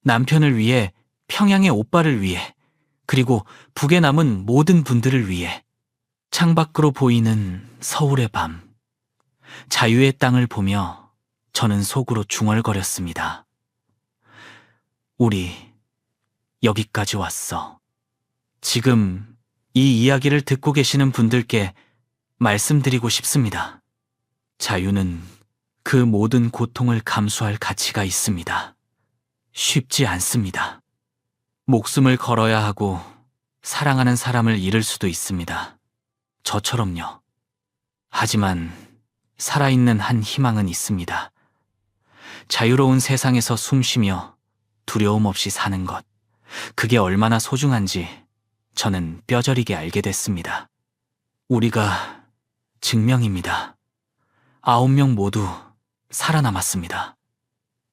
남편을 위해, 평양의 오빠를 위해, 그리고 북에 남은 모든 분들을 위해. 창밖으로 보이는 서울의 밤, 자유의 땅을 보며 저는 속으로 중얼거렸습니다. 우리 여기까지 왔어. 지금 이 이야기를 듣고 계시는 분들께 말씀드리고 싶습니다. 자유는 그 모든 고통을 감수할 가치가 있습니다. 쉽지 않습니다. 목숨을 걸어야 하고 사랑하는 사람을 잃을 수도 있습니다. 저처럼요. 하지만 살아있는 한 희망은 있습니다. 자유로운 세상에서 숨쉬며 두려움 없이 사는 것, 그게 얼마나 소중한지 저는 뼈저리게 알게 됐습니다. 우리가 증명입니다. 9명 모두 살아남았습니다.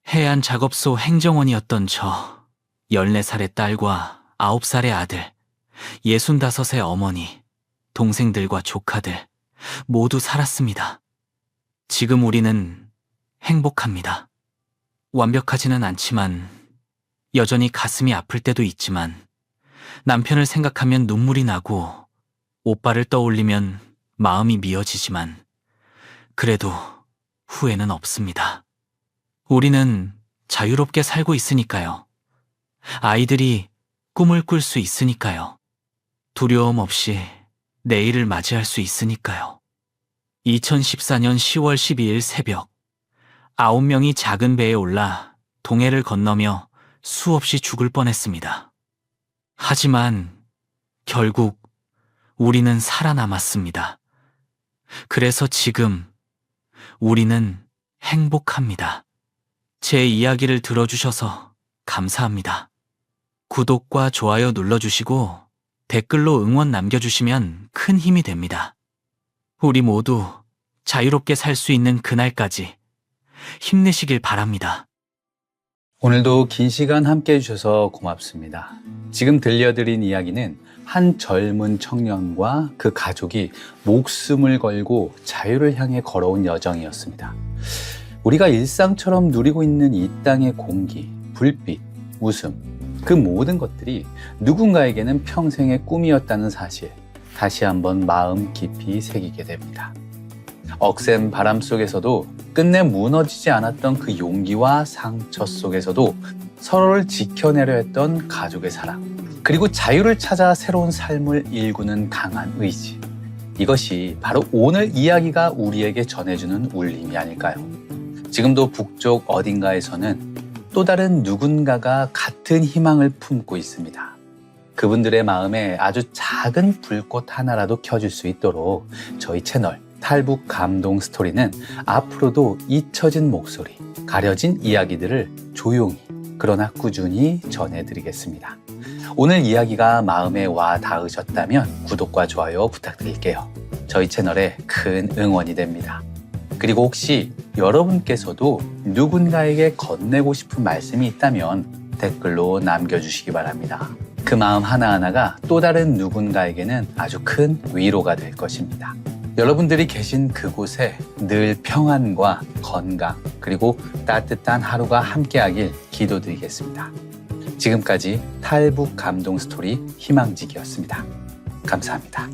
해안 작업소 행정원이었던 저, 14살의 딸과 9살의 아들, 65의 어머니, 동생들과 조카들 모두 살았습니다. 지금 우리는 행복합니다. 완벽하지는 않지만 여전히 가슴이 아플 때도 있지만 남편을 생각하면 눈물이 나고 오빠를 떠올리면 마음이 미어지지만 그래도 후회는 없습니다. 우리는 자유롭게 살고 있으니까요. 아이들이 꿈을 꿀 수 있으니까요. 두려움 없이 내일을 맞이할 수 있으니까요. 2014년 10월 12일 새벽, 9명이 작은 배에 올라 동해를 건너며 수없이 죽을 뻔했습니다. 하지만 결국 우리는 살아남았습니다. 그래서 지금 우리는 행복합니다. 제 이야기를 들어주셔서 감사합니다. 구독과 좋아요 눌러주시고 댓글로 응원 남겨주시면 큰 힘이 됩니다. 우리 모두 자유롭게 살 수 있는 그날까지 힘내시길 바랍니다. 오늘도 긴 시간 함께 해주셔서 고맙습니다. 지금 들려드린 이야기는 한 젊은 청년과 그 가족이 목숨을 걸고 자유를 향해 걸어온 여정이었습니다. 우리가 일상처럼 누리고 있는 이 땅의 공기, 불빛, 웃음, 그 모든 것들이 누군가에게는 평생의 꿈이었다는 사실, 다시 한번 마음 깊이 새기게 됩니다. 억센 바람 속에서도 끝내 무너지지 않았던 그 용기와 상처 속에서도 서로를 지켜내려 했던 가족의 사랑, 그리고 자유를 찾아 새로운 삶을 일구는 강한 의지. 이것이 바로 오늘 이야기가 우리에게 전해주는 울림이 아닐까요? 지금도 북쪽 어딘가에서는 또 다른 누군가가 같은 희망을 품고 있습니다. 그분들의 마음에 아주 작은 불꽃 하나라도 켜줄 수 있도록 저희 채널 탈북 감동 스토리는 앞으로도 잊혀진 목소리, 가려진 이야기들을 조용히 그러나 꾸준히 전해드리겠습니다. 오늘 이야기가 마음에 와 닿으셨다면 구독과 좋아요 부탁드릴게요. 저희 채널에 큰 응원이 됩니다. 그리고 혹시 여러분께서도 누군가에게 건네고 싶은 말씀이 있다면 댓글로 남겨주시기 바랍니다. 그 마음 하나하나가 또 다른 누군가에게는 아주 큰 위로가 될 것입니다. 여러분들이 계신 그곳에 늘 평안과 건강 그리고 따뜻한 하루가 함께하길 기도드리겠습니다. 지금까지 탈북 감동 스토리 희망직이었습니다. 감사합니다.